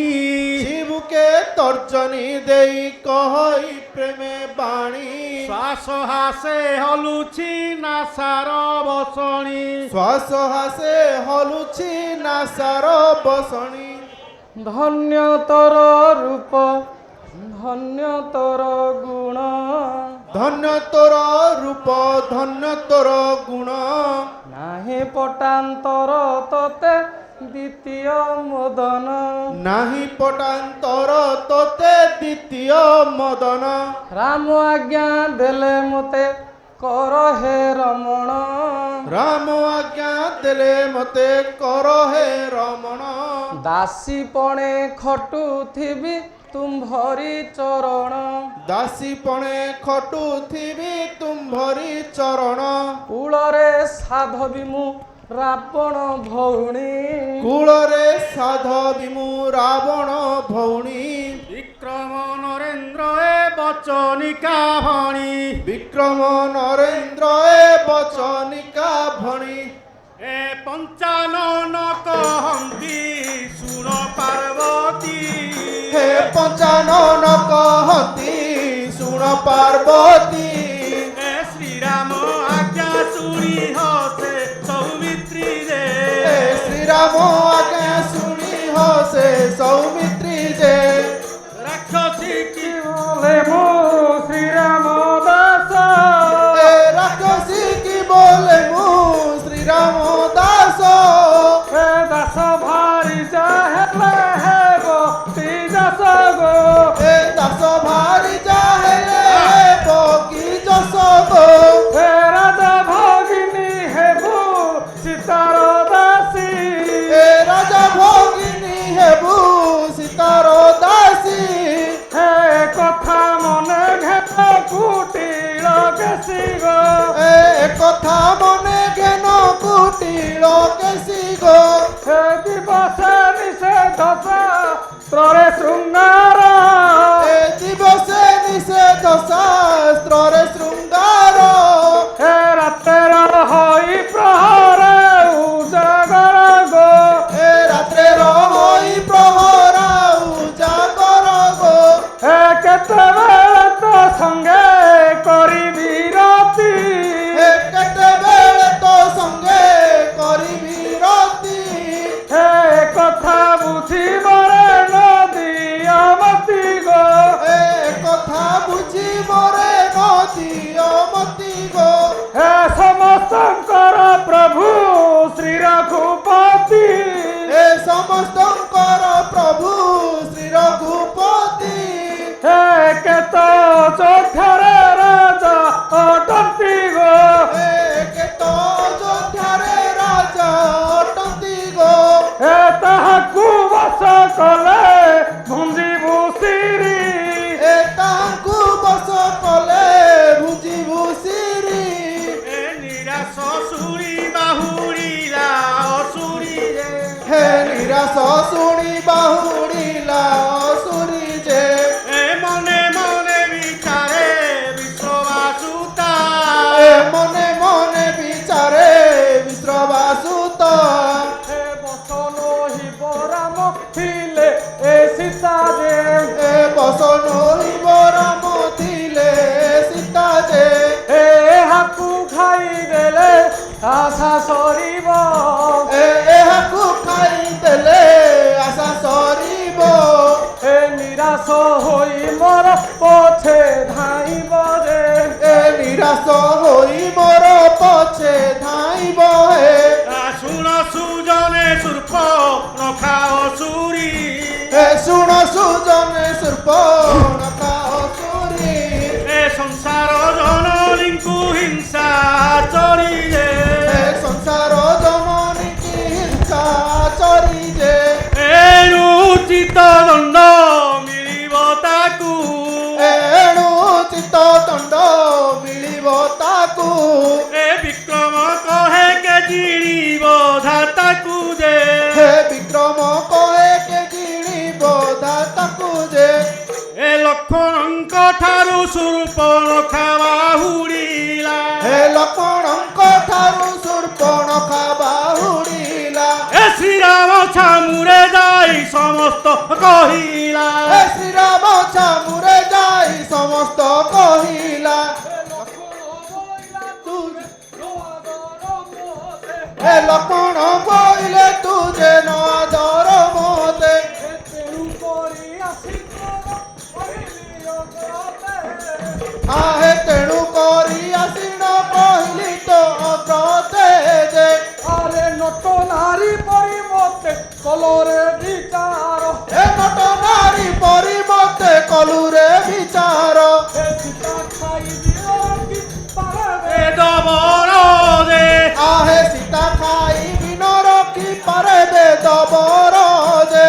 [SPEAKER 5] ଶିବୁକେ ତର୍ଜନୀ ଦେଇ କହି ପ୍ରେମେ ବାଣୀ
[SPEAKER 8] ଶ୍ୱାସ ହାସେ ହଲୁଛି ନାସାର ବସଣି
[SPEAKER 5] ଶ୍ୱାସ ହାସେ ହଲୁଛି ନାସାର ବସଣି
[SPEAKER 7] ধন্য তোর রূপ ধন্য তোর গুণ
[SPEAKER 5] ଧନ୍ୟ ତୋର ରୂପ ଧନ୍ୟ ତୋର ଗୁଣ
[SPEAKER 7] নাহি পটান্তর তোতে দ্বিতীয় মোদন
[SPEAKER 5] ନାହିଁ ପଟାନ୍ତର ତୋତେ ଦ୍ୱିତୀୟ ମଦନ
[SPEAKER 7] রাম আজ্ঞা দেলে মতে কর হে রমণ
[SPEAKER 5] ରାମ ଆଜ୍ଞା ଦେଲେ ମତେ କର ହେ ରମଣ
[SPEAKER 7] দাসী পণে খটুথিবি তুম্ভরি চরণ
[SPEAKER 5] ଦାସୀ ପଣେ ଖଟୁଥିବି ତୁମ୍ଭରି ଚରଣ
[SPEAKER 7] কূଳରେ ସାଧବି ମୁଁ ରାବଣ ଭଉଣୀ
[SPEAKER 5] କୂଳରେ ସାଧବି ମୁଁ ରାବଣ ଭଉଣୀ
[SPEAKER 8] ବିକ୍ରମ ନରେନ୍ଦ୍ର ଏ ବଚନିକା ଭଣୀ
[SPEAKER 5] ବିକ୍ରମ ନରେନ୍ଦ୍ର ଏ ବଚନିକା ଭଣୀ
[SPEAKER 8] ଏ ପଞ୍ଚାନନ କହନ୍ତି ଶୁଣ ପାର୍ବତୀ
[SPEAKER 5] ହେ ପଞ୍ଚାନନ କହନ୍ତି ଶୁଣ ପାର୍ବତୀ
[SPEAKER 8] ଏ ଶ୍ରୀରାମ ଆଜ୍ଞା ଶୁଣି ହସେ ସୌମିତ୍ରୀ ରେ
[SPEAKER 5] ହେ ଶ୍ରୀରାମ ଆଜ୍ଞା ଶୁଣି ହସେ ସୌମିତ୍ରୀ ଯେ
[SPEAKER 8] ରାକ୍ଷସୀ କି
[SPEAKER 7] বলে মো শ্রীরাম দাস
[SPEAKER 5] ଏ ରାକ୍ଷସୀ କି ବୋଲେ ମୁଁ ଶ୍ରୀରାମ ଦାସ
[SPEAKER 7] হে দাস ভারি চাহেলে হেব তি দাস গো
[SPEAKER 5] ଏ ଦାସ ଭାରି ଯାହେଲେ ହେବ
[SPEAKER 7] କେତେବେଳେ ତ ସଙ୍ଗେ କରିବି ରତି
[SPEAKER 5] କେତେବେଳେ ତୋ ସଙ୍ଗେ କରିବି ରତି
[SPEAKER 7] ଏ କଥା ବୁଝିବରେ ନଦିଅ ମତି ଗୋ
[SPEAKER 5] ଏ କଥା ବୁଝିବରେ ନଦିଅ ମତି ଗୋ
[SPEAKER 7] ଏ ସମସ୍ତଙ୍କର ପ୍ରଭୁ ଶ୍ରୀ ରଘୁପତି
[SPEAKER 5] ଏ ସମସ୍ତଙ୍କର ପ୍ରଭୁ ଶ୍ରୀ ରଘୁପତି
[SPEAKER 7] ଏ କେତ ଯୋଦ୍ଧାରେ ରାଜା ଅଟନ୍ତି ଗୋ
[SPEAKER 5] ଏ କେତ ଯୋଦ୍ଧାରେ ରାଜା ଅଟନ୍ତି ଗୋ
[SPEAKER 7] ଏ ତାହାକୁ ବଶ କଲେ ଭୁଞ୍ଜିବୁ ସିରି
[SPEAKER 5] ଏ ତାଙ୍କୁ ବସ କଲେ ଭୁଜିବୁ ସିରି
[SPEAKER 8] ଏ ନିରାଶ ଶୁଣି ବାହୁଡ଼ିଲା ଅସୁରୀରେ
[SPEAKER 5] ହେ ନିରାଶ ଶୁଣି ବାହୁଡ଼ିଲା ଅସୁରୀ ଯେ
[SPEAKER 8] ଏ ମନେ ମନେ ବିଚାରେ ବିଶ୍ଵବାସୁତା
[SPEAKER 5] ଏ ମନେ ମନେ ବିଚାରେ ବିଶ୍ରବାସୁତ
[SPEAKER 7] ଏ ବସନ ହିବ ରାମ ଥିଲେ ଏ ସୀତା ଯେ
[SPEAKER 5] ଏ ବସନ ହିବ ରାମ ଥିଲେ ସୀତା ଯେ
[SPEAKER 7] ଏହାକୁ ଖାଇଦେଲେ ଆଶା ସରିବ
[SPEAKER 5] ଏହାକୁ ଖାଇଦେଲେ ଆଶା ସରିବ
[SPEAKER 7] ଏ ନିରାଶ ହୋଇ ମୋର ପଛେ ଧାଇବ ଯେ
[SPEAKER 5] ଏ ନିରାଶ ହୋଇ ମୋର ପଛେ ଧାଇବ ହେ
[SPEAKER 8] ଶୁଣ ସୁଜନେ ସୂର୍ପ ନଖା ଅସୁରୀ
[SPEAKER 5] ଏ ଶୁଣ ସୁଜନେ ସୂର୍ପ ନଖା ଅସୁରୀ
[SPEAKER 8] ଏ ସଂସାର ଜନନୀଙ୍କୁ ହିଂସା ଚରିଲେ
[SPEAKER 5] ଏ ସଂସାର ଜନନୀ କି ହିଂସା ଚରି ଯେ
[SPEAKER 8] ଏଣୁ ଉଚିତ ଦଣ୍ଡ ମିଳିବ ତାକୁ
[SPEAKER 5] ଏଣୁ ଚିତ ଦଣ୍ଡ ମିଳିବ ତାକୁ
[SPEAKER 8] ଏ ବିକ୍ରମ କହେ କେ ଜିଣିବ ଧାତାକୁ ଯେ
[SPEAKER 5] ହେ ବିକ୍ରମ କହେ କେ ଜିଣିବ ଧାତାକୁ ଯେ
[SPEAKER 8] ଏ ଲକ୍ଷ୍ମଣଙ୍କ ଠାରୁ ସୂର୍ପଣଖା ବାହୁଡ଼ିଲା
[SPEAKER 5] ହେ ଲକ୍ଷ୍ମଣଙ୍କ ଠାରୁ ସୂର୍ପଣଖା ବାହୁଡ଼ିଲା
[SPEAKER 8] ଏ ଶ୍ରୀରାମ ଛାମୁରେ ଯାଇ ସମସ୍ତ କହିଲା
[SPEAKER 5] ହେ ଶ୍ରୀରାମ ଛାମୁରେ ଯାଇ ସମସ୍ତ କହିଲା ହେ ଲକ୍ଷ୍ମଣ କହିଲେ ତୁ ଯେ ନ ଆଦର ମତେ ଆହେ ତେଣୁ କରି ଆସିଣ କହିଲି ତ ଅଗ୍ରତେ ଯେ
[SPEAKER 7] ଆରେ ନଟ ନାରୀ ପରି ମତେ କଲରେ ବିଚାର
[SPEAKER 5] ଏ ନଟ ନାରୀ ପରି ମତେ କଲୁରେ ବିଚାର
[SPEAKER 7] ଏ ସୀତା ଖାଇବି ଅରକି ପାରେ
[SPEAKER 8] ଏ ଦବର ଦେ
[SPEAKER 5] ଆହେ ସୀତା ଖାଇ ବିନ ରଖି ପାରେ ବେଦ ବର ଯେ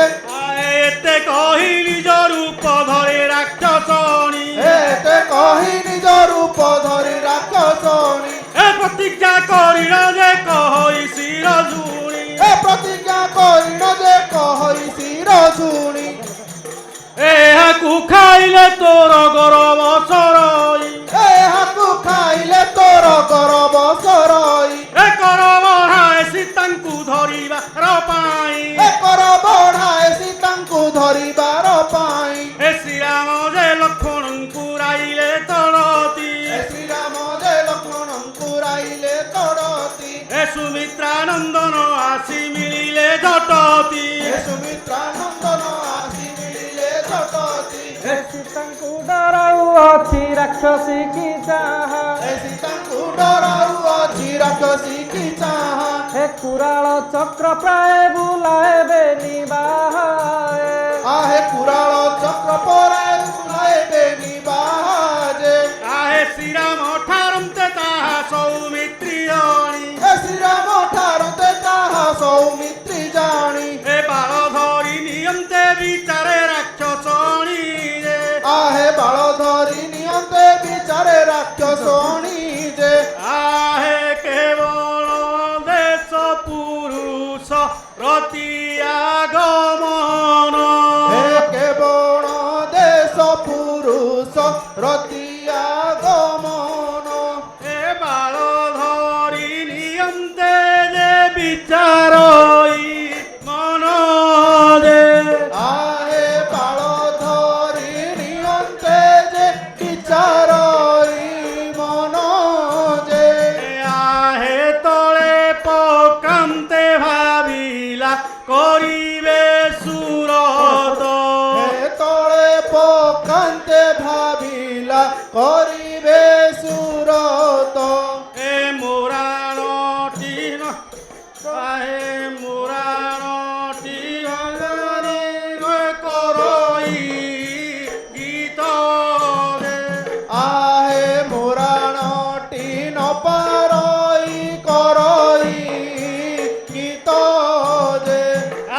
[SPEAKER 8] ଏତେ କହି ନିଜ ରୂପ ଧରେ ରାକ୍ଷସଣୀ
[SPEAKER 5] ଏତେ କହି ନିଜ ରୂପ ଧରି ରାକ୍ଷସଣୀ
[SPEAKER 8] ଏ ପ୍ରତିଜ୍ଞା କରିଲ ଯେ କହି ଶିର ଝୁଣି
[SPEAKER 5] ଏ ପ୍ରତିଜ୍ଞା କରିନ ଯେ କହି ଶିର ଝୁଣି
[SPEAKER 8] ଏହାକୁ ଖାଇଲେ ତୋର ଗରବ ସରଇ
[SPEAKER 5] ଏହାକୁ ଖାଇଲେ ତୋର ଗରବ ସରଇ
[SPEAKER 8] ଏ କର ବଢ଼ାଏ ସୀତାଙ୍କୁ ଧରିବାର ପାଇଁ
[SPEAKER 5] ଏ କର ବଢ଼ାଏ ସୀତାଙ୍କୁ ଧରିବାର ପାଇଁ
[SPEAKER 8] ଏ ଶ୍ରୀରାମ ଯେ ଲକ୍ଷ୍ମଣଙ୍କୁ ରାଇଲେ ତଳତି
[SPEAKER 5] ଏ ଶ୍ରୀରାମ ଯେ ଲକ୍ଷ୍ମଣଙ୍କୁ ରାଇଲେ ତଡ଼ତି
[SPEAKER 8] ଏ ସୁମିତ୍ରା ନନ୍ଦନ ଆସି ମିଳିଲେ ଜଟତି
[SPEAKER 5] ଏ ସୁମିତ୍ରା ନନ୍ଦନ ଆସି ମିଳିଲେ ଜଟତି
[SPEAKER 7] ଏ ସୀତାଙ୍କୁ ଡରାଉଅଛି ରାକ୍ଷସୀ କି ଚାହା
[SPEAKER 5] ଏ ସୀତାଙ୍କୁ ଡରାଉଅଛି ରାକ୍ଷସୀ କି ଚାହା
[SPEAKER 7] ଏ କୁରାଳ ଚକ୍ର ପ୍ରାୟ ବୁଲାଏ ବେନି ବାହାଏ
[SPEAKER 5] ଆହେ କୁରାଳ ଚକ୍ର ପରେ ବୁଲାଇବେ ନିବାଜେ
[SPEAKER 8] ଆହେ ଶ୍ରୀରାମ ଠାରନ୍ତେ ତାହା ସୌମିତ୍ରୀ ଜଣି
[SPEAKER 5] ଏ ଶ୍ରୀରାମ ଠାରୁ ତେ ତାହା ସୌମିତ୍ରୀ ଜାଣି
[SPEAKER 8] ଏ ବାଳ ଧରି ନିୟନ୍ତେ ବିଚାରେ ରାକ୍ଷସଣୀ ରେ
[SPEAKER 5] ଆହେ ବାଳ ଧରି ନିଅନ୍ତେ ବିଚାରେ ରାକ୍ଷସଣୀ ଯେ
[SPEAKER 8] ଆହେ କେବଳ ଦେଶ ପୁରୁଷ ରତି ଆଗମନ
[SPEAKER 5] ହେ କେବଳ ଦେଶ ପୁରୁଷ ରତି আগমন
[SPEAKER 8] ଏ ବାଳ ଧରି ନିୟନ୍ତେ ଯେ ବିଚାରଇ ମନ ଯେ
[SPEAKER 5] আহে বাল ধরি নিয়ন্তে ଅନ୍ତେ ଭାବିଲା କରିବେ ସୁରତ
[SPEAKER 8] ଏ ମୁରାଣଟି କାହେ ମୁରାଣଟି କରଇ ଗୀତ
[SPEAKER 5] ଆହେ ମୁରାଣଟି ନ ପାରଇ କରଇ ଗୀତ ଯେ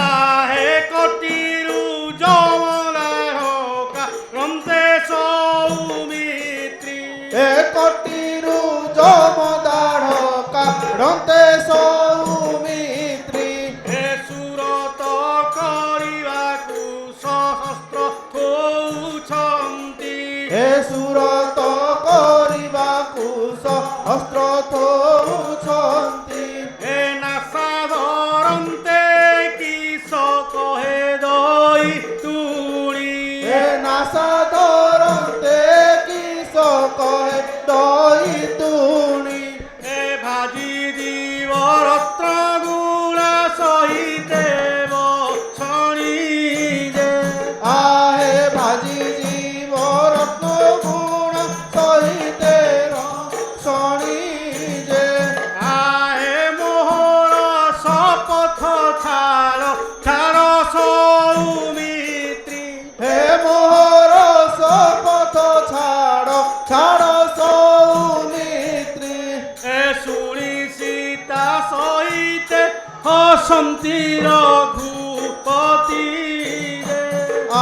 [SPEAKER 8] আহে কটিরু জমলারকা রমতে সৌমিত্রী
[SPEAKER 5] ଏ କଟିରୁ ଜମଦାଢ଼ କାଢ଼ନ୍ତେ ସୌମିତ୍ରୀ
[SPEAKER 8] এ সুরত করিবাকু সশস্ত্র থৌছন্তি
[SPEAKER 5] ଏ ସୁରତ କରିବାକୁ ସହସ୍ର ଥୋଉଛନ୍ତି
[SPEAKER 8] এ নাসা ধরন্তে কিস কহে দই তুড়ি
[SPEAKER 5] ଏ ନାସା ଧରନ୍ତେ କିସ କହେ ଦଇ ତୁଣି
[SPEAKER 8] এ ভাজি দিব রত্ন গুলা সহিতে বছণী যে
[SPEAKER 5] আহে ভাজি জীব ରତ୍ନ ଗୁଣ ସହିତେ ଶଣି ଯେ
[SPEAKER 8] আহে মোহর শপথ ছাড় ছাড় সৌমিত্রী
[SPEAKER 5] ହେ ମୋହର ଶପଥ ଛାଡ଼ ଛାଡ଼ ସୌମିତ୍ରୀ
[SPEAKER 8] এ শুনি সীতা সহিতে হসন্তি রঘুপতি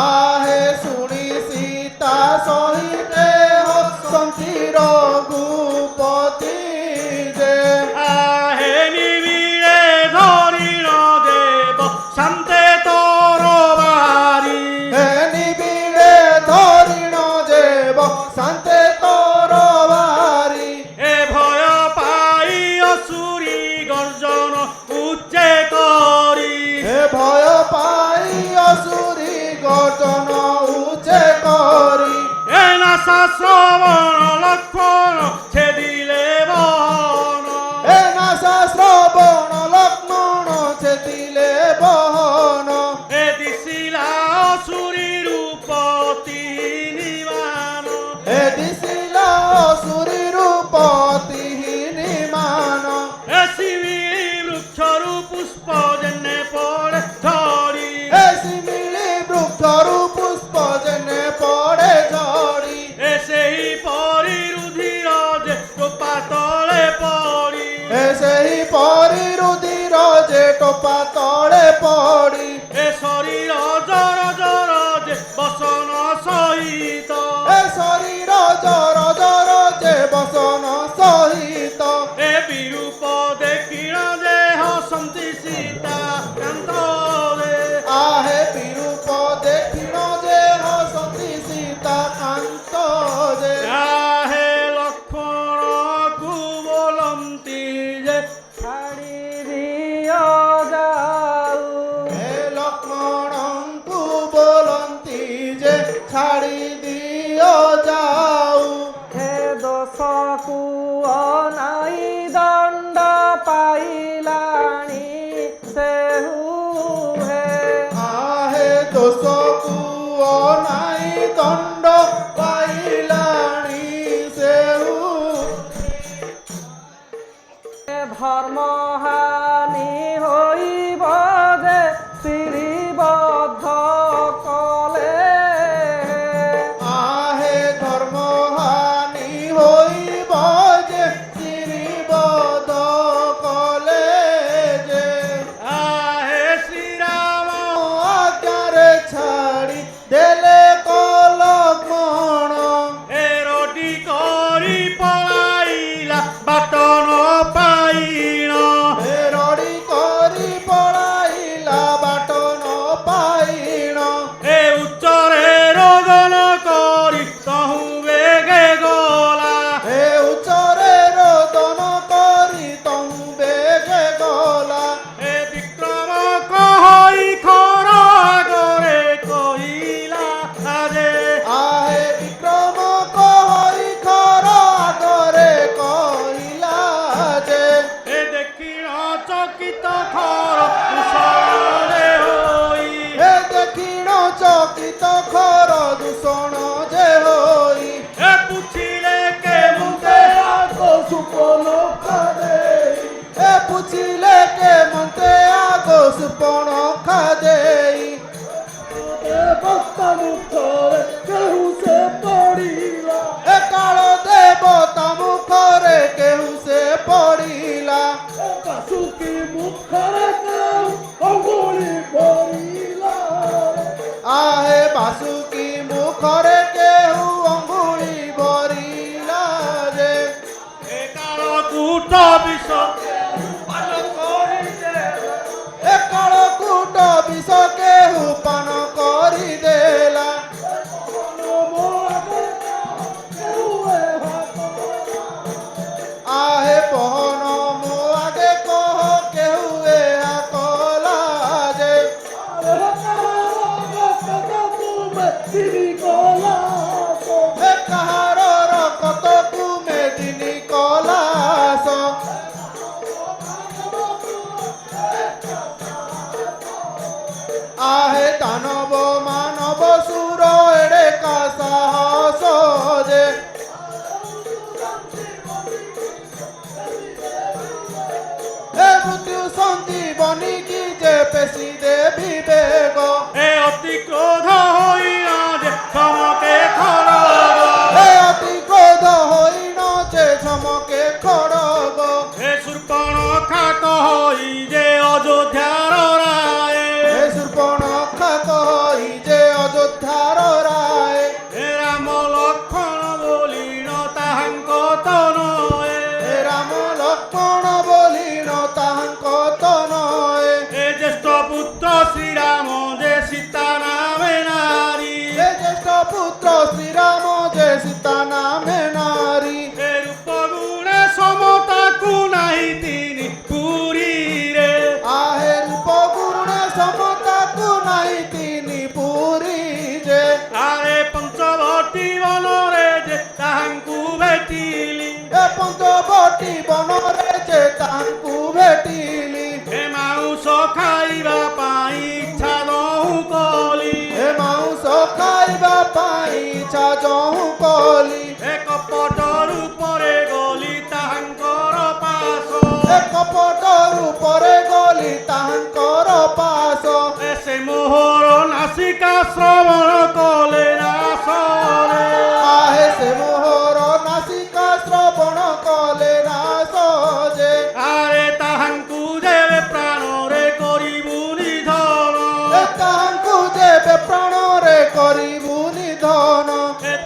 [SPEAKER 5] আহে শুনি সীতা সহিতে হসନ୍ତି রঘুপতি যে
[SPEAKER 8] আহে নিবিড়ে ধরিল দেব শান্তে তরবারি
[SPEAKER 5] হে নিবিড়ে ধরিণ দেব শান্তে তরবারি
[SPEAKER 8] এ ভয় পাই অসুরি গর্জন উচ্চে করি
[SPEAKER 5] হে ভয় পাই অসুরি গর্জন উচ্চে করি
[SPEAKER 8] এ নাসা শ্রবণ লক্ষণ ছেদিলে বহন
[SPEAKER 5] এ নাসা শ্রবণ লক্ষ্মণ ছেদিলে বহন
[SPEAKER 8] এ দিশিলা অসুরি রূপতি নিমান
[SPEAKER 5] এ দিশিলা অসুরি রূপতি নিমান
[SPEAKER 8] এ শিবি বৃক্ষরু পুষ্প যেনে পড়ে ঝরি
[SPEAKER 5] এ শিমিলি বৃক্ষরু পুষ্প যেনে পড়ে ঝড়ি
[SPEAKER 8] এ সেই পরি রুধির যে টোপা তলে পড়ি
[SPEAKER 5] এ সেই পরি রুধির যে টোপা তଳେ পড়ি
[SPEAKER 8] এ শরীর জর জর যে বসন সহিত
[SPEAKER 5] এ শরীর জর জর যে বসন সহিত
[SPEAKER 8] এ বিরূপ দেখিল যে হসন্তি সীতা কান্তরে
[SPEAKER 5] আহে বিরূপ দেখিণ যে হসନ୍ତି সীতা কান্ত যে
[SPEAKER 8] আহে লক্ষণ কু বলন্তি যে ছাড়ি দিও যাও
[SPEAKER 5] হে লক্ষ্মণଙ୍କୁ ବୋଲନ୍ତି ଯେ ଛାଡ଼ି ଦିଅ ଯାଉ
[SPEAKER 7] হে দোষকু অনাই দণ্ড পাইলানি সেহু হে
[SPEAKER 5] আহে দোষକୁ ଅନାଇ ଦଣ୍ଡ ପାଇଲାଣି ସେହୁ
[SPEAKER 7] ধর্মহানি হইব যে শ্রীবদ্ধ কলে
[SPEAKER 5] আহে ধর্মহানি হইব যে শ্রীবদ্ধ কলে যে
[SPEAKER 8] আহে শ্রীরাম
[SPEAKER 5] আজ্ঞারে ছাড়ি দেলে কলক্ষ্মণ
[SPEAKER 8] এরটি করি পলাইলা বাটন পাইণ
[SPEAKER 5] রড়ি କରି পড়াইলা বাট ন পাইণ
[SPEAKER 8] এ উচ্চরে রোদন করি তহু বেগে গলা
[SPEAKER 5] হে উচ্চরে রোদন করি তহু বেগে গলা
[SPEAKER 8] এ বিক্রম কহই খর আগরে কহিলা আজে
[SPEAKER 5] আহে বিক্রম কহই খর আগরে কহিলা যে
[SPEAKER 8] এ দেখিল চকিত খর কুশলে হই
[SPEAKER 5] হে দেখিণ চকিত খর দূষণ যে
[SPEAKER 7] দেবতা মুখরে কেহু সে পড়িলা
[SPEAKER 5] এ কাল দেবতা মুখরে কেহু সে পড়িলা
[SPEAKER 7] বাসুকি মুখরে কেহু অঙ্গুলি পড়িলা
[SPEAKER 5] আহে বাসুকি মুখরে কেহু অঙ্গুলি বরিলা রে
[SPEAKER 8] এ কালকূট বিষ পান করিতে
[SPEAKER 5] এ কালকূট বিষ কেহু পান করি দেলা আহে পহন মো আগে কহ কেহু এহা কলা যে এ কাহারর কত কুমে দিনি কলাস আহে দানব মানব সুর এড়ে কা সাহস যে এ মৃত্যু সঞ্জীবনী কি যে পেশি দে বিবেক
[SPEAKER 8] এ অতি ক্রোধ হইয়া যে চমকে খড়গ
[SPEAKER 5] এ অতি ক্রোধ হইন যে চমকে খড়গ
[SPEAKER 8] এ শূর্পণখা কহি যে অযোধ্যার রায়
[SPEAKER 5] হে সূর্পণখা কহি যে অযোধ্যার রায়
[SPEAKER 8] হে রাম লক্ষণ বলিল তাহাঙ্ক তনয়ে
[SPEAKER 5] হে রাম লক্ষ্মণ বলিল তাহাঙ্ক তনয়ে
[SPEAKER 8] হে জ্যেষ্ঠ পুত্র শ্রীরাম যে সীতা নামে নারী
[SPEAKER 5] হে জ্যেষ্ঠ পুত্র শ্রীরাম যে সীতা নামে নারী
[SPEAKER 8] হে রূপ গুণে সমতাকু নাহি তিনি পুরীরে
[SPEAKER 5] আহে রূপ গুণে সমতাকু নাই তিনি পুরী যে
[SPEAKER 8] আরে পঞ্চবটী বনরে যে তাহাঙ্কু ভেটিলি
[SPEAKER 5] এ পঞ্চবটী বনরে যে তাহাଙ୍କୁ ভেটিলি
[SPEAKER 8] হে মাউস খাଇବା ପାଇଁ ଇଚ୍ଛା ଦହୁ କଲି
[SPEAKER 5] ଏ ମାଉଁସ ଖାଇବା ପାଇଁ ଇଚ୍ଛା ଯହୁଁ କଲି
[SPEAKER 8] ଏ କପଟ ରୂପରେ ଗଲି ତାହାଙ୍କର ପାଶ
[SPEAKER 5] ଏ କପଟ ରୂପରେ ଗଲି ତାହାଙ୍କର ପାଶ
[SPEAKER 8] ଏ ସେ ମୋହର ନାସିକା ଶ୍ରବଣ କଲେ ନାଶରେ
[SPEAKER 5] ଆହେ ସେ ମୋହର ନାସିକା ଶ୍ରବଣ କଲେ ନାଶ ଯେ
[SPEAKER 8] ଆରେ ତାହାଙ୍କୁ ଦେବେ ପ୍ରାଣରେ କରିବୁ ନିଧନ
[SPEAKER 5] ଏ ତାହାଙ୍କୁ ଯେବେ ପ୍ରାଣରେ କରିବୁ ନିଧନ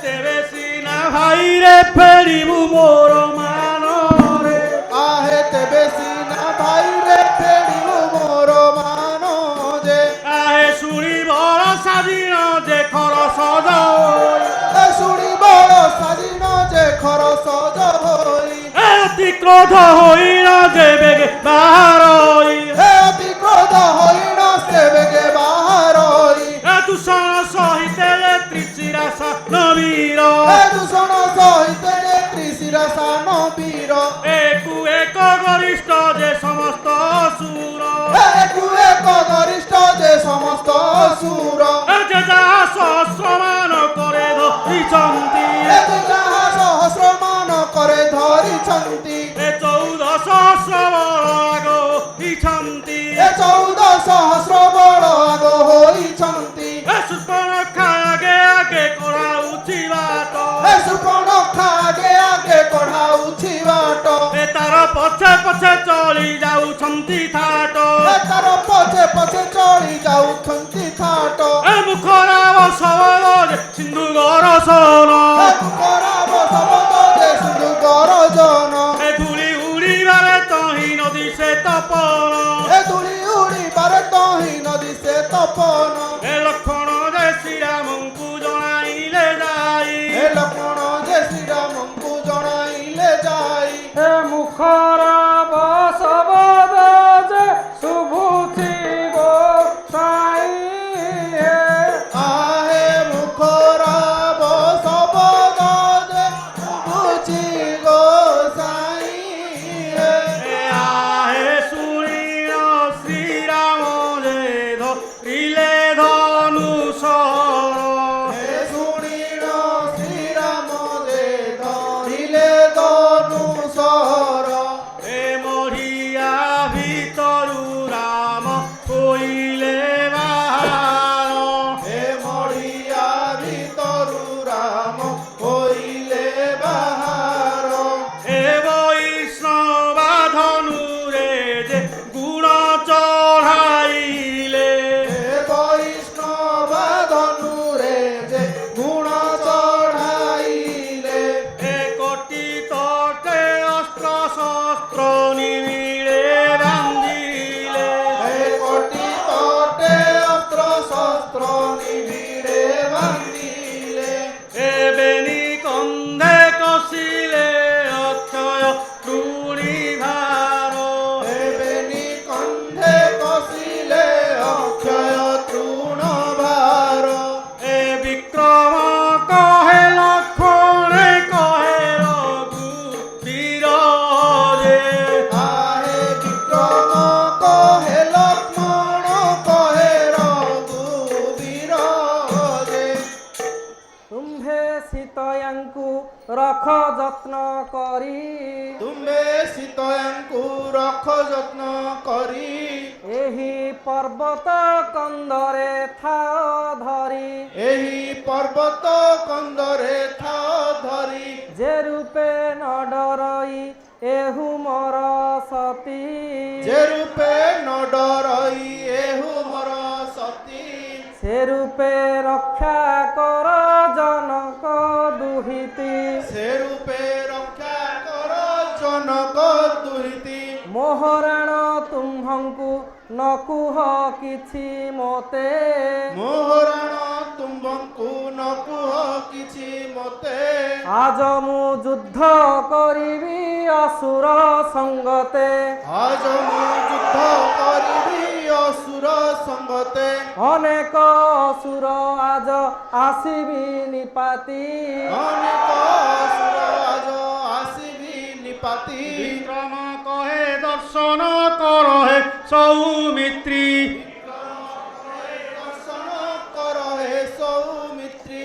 [SPEAKER 8] ତେବେ ସିନା ଭାଇରେ ଫେରିବୁ ମୋର ମାନରେ
[SPEAKER 5] ଆହେ ତେବେ ସିନା ଭାଇରେ ଫେରିବୁ ମୋର ମାନ ଯେ
[SPEAKER 8] ଆହେ ଶୁଣିବର ସାଜିଣ ଯେ ଖର ସଜ
[SPEAKER 5] ଏ ଶୁଣିବର ସାଜିନ ଯେ ଖର ସଜ ହୋଇ
[SPEAKER 8] ଅତି କ୍ରୋଧ ହୋଇନ ଯେ ବେଗେ ବାହାରଇ
[SPEAKER 5] ହେ ଅତି କ୍ରୋଧ ହୋଇନ ସେ ବେଗେ ବାହାରଇ
[SPEAKER 8] ଦୂଷଣ ସହିତେ ତ୍ରିଶିରାସ ନବୀର
[SPEAKER 5] ହେ ଦୂଷଣ ସହିତେ ତ୍ରିଶିରାସାନ ବୀର
[SPEAKER 8] ଏକୁ ଏକ ଗରିଷ୍ଠ ଯେ ସମସ୍ତ ଅସୁର
[SPEAKER 5] ଏକୁ ଏକ ଗରିଷ୍ଠ ଯେ ସମସ୍ତ ସୁର
[SPEAKER 8] ଯେ ଯାହା ସହସ୍ରମାନ କରେ ଧରିଛନ୍ତି
[SPEAKER 5] ଏ ଯେ ଯାହା ସହସ୍ରମାନ କରେ ଧରିଛନ୍ତି
[SPEAKER 8] ଏ 14 ସହସ୍ର ବଳ ଆଗ ହୋଇଛନ୍ତି
[SPEAKER 5] ଏ 14 ସହସ୍ର ବଳ ଆଗ ହୋଇଛନ୍ତି
[SPEAKER 8] ଏ ଶୂର୍ପଣଖା ଆଗେ ଆଗେ କରାଉଛି ବାଟ
[SPEAKER 5] ଏ ସୂର୍ପଣଖା ଆଗେ ଆଗେ କଢାଉଛି ବାଟ
[SPEAKER 8] ଏ ତାର ପଛେ ପଛେ ଚଳି ଯାଉଛନ୍ତି ଥାଟ
[SPEAKER 5] ଏ ତାର ପଛେ ପଛେ ଚଳି ଯାଉଛନ୍ତି ଥାଟ
[SPEAKER 8] ଏ ମୁଖରାବ ସବଳ ଯେ ସିନ୍ଧୁ ଗରସନ
[SPEAKER 5] ଏ କରାବ ଶବଦ ଯେ ସିନ୍ଧୁ ଗରଜନ
[SPEAKER 8] ଏ ଧୂଳି ଉଡ଼ିବାରେ ତହିଁ ନଦୀ ସେ ତପନ
[SPEAKER 5] ଏ ଧୂଳି ଉଡ଼ିବାରେ ତହିଁ ନଦୀ ସେ ତପନ
[SPEAKER 8] ଏ ଲକ୍ଷଣ ଯେ ଶ୍ରୀରାମଙ୍କୁ ଜଣାଇଲେ ଯାଇ
[SPEAKER 5] ଏ ଲକ୍ଷ୍ମଣ ଯେ ଶ୍ରୀରାମଙ୍କୁ ଜଣାଇଲେ ଯାଇ
[SPEAKER 7] হে মুখর বসবদ যে শুভুছি গো সাই ୟାଙ୍କୁ ରଖ ଯତ୍ନ କରି
[SPEAKER 5] ତୁମ୍ଭେ ଶୀତୟାଙ୍କୁ ରଖ ଯତ୍ନ କରି
[SPEAKER 7] ଏହି ପର୍ବତ କନ୍ଦରେ ଥାଅ ଧରି
[SPEAKER 5] ଏହି ପର୍ବତ କନ୍ଦରେ ଥାଅ ଧରି
[SPEAKER 7] ଯେ ରୂପେ ନ ଡରଇ ଏହୁ ମୋର ସତୀ
[SPEAKER 5] ଯେ ରୂପେ ନ ଡରଇ ଏହୁ ମୋର ସତୀ
[SPEAKER 7] ସେ ରୂପେ ରକ୍ଷା କର ଜନକ ଦୁହିତି
[SPEAKER 5] ସେ ରୂପେ ରକ୍ଷା କର ଜନକ ଦୁହିତି
[SPEAKER 7] ମୋହରାଣ ତୁମ୍ଭଙ୍କୁ ନ କୁହ କିଛି ମୋତେ
[SPEAKER 5] ମୋହରାଣ ତୁମ୍ଭଙ୍କୁ ନ କୁହ କିଛି ମୋତେ
[SPEAKER 7] ଆଜ ମୁଁ ଯୁଦ୍ଧ କରିବି ଅସୁର ସଙ୍ଗତେ
[SPEAKER 5] ଆଜ ମୁଁ ଯୁଦ୍ଧ କରିବି ଅସୁର ସଙ୍ଗତେ
[SPEAKER 7] ଅନେକ ଅସୁର ଆଜ ଆସିବି ନିପାତି
[SPEAKER 5] ଅନେକ ଅସୁର ଆଜ ଆସିବି ନିପାତି
[SPEAKER 8] বিক্রম কহে দর্শন কর হে সৌমিত্রী
[SPEAKER 5] দর্শন কর হে সৌমিত্রী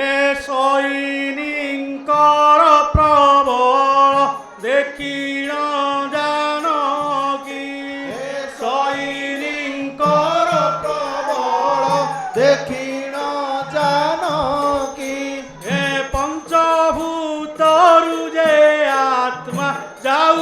[SPEAKER 8] এ সৈনিকর প্রবল দেখিণ জানকী
[SPEAKER 5] হে
[SPEAKER 8] সৈনিকর
[SPEAKER 5] প্রবল দেখিণ জানকী
[SPEAKER 8] এ পঞ্চভূতরু যে আত্মা যাউ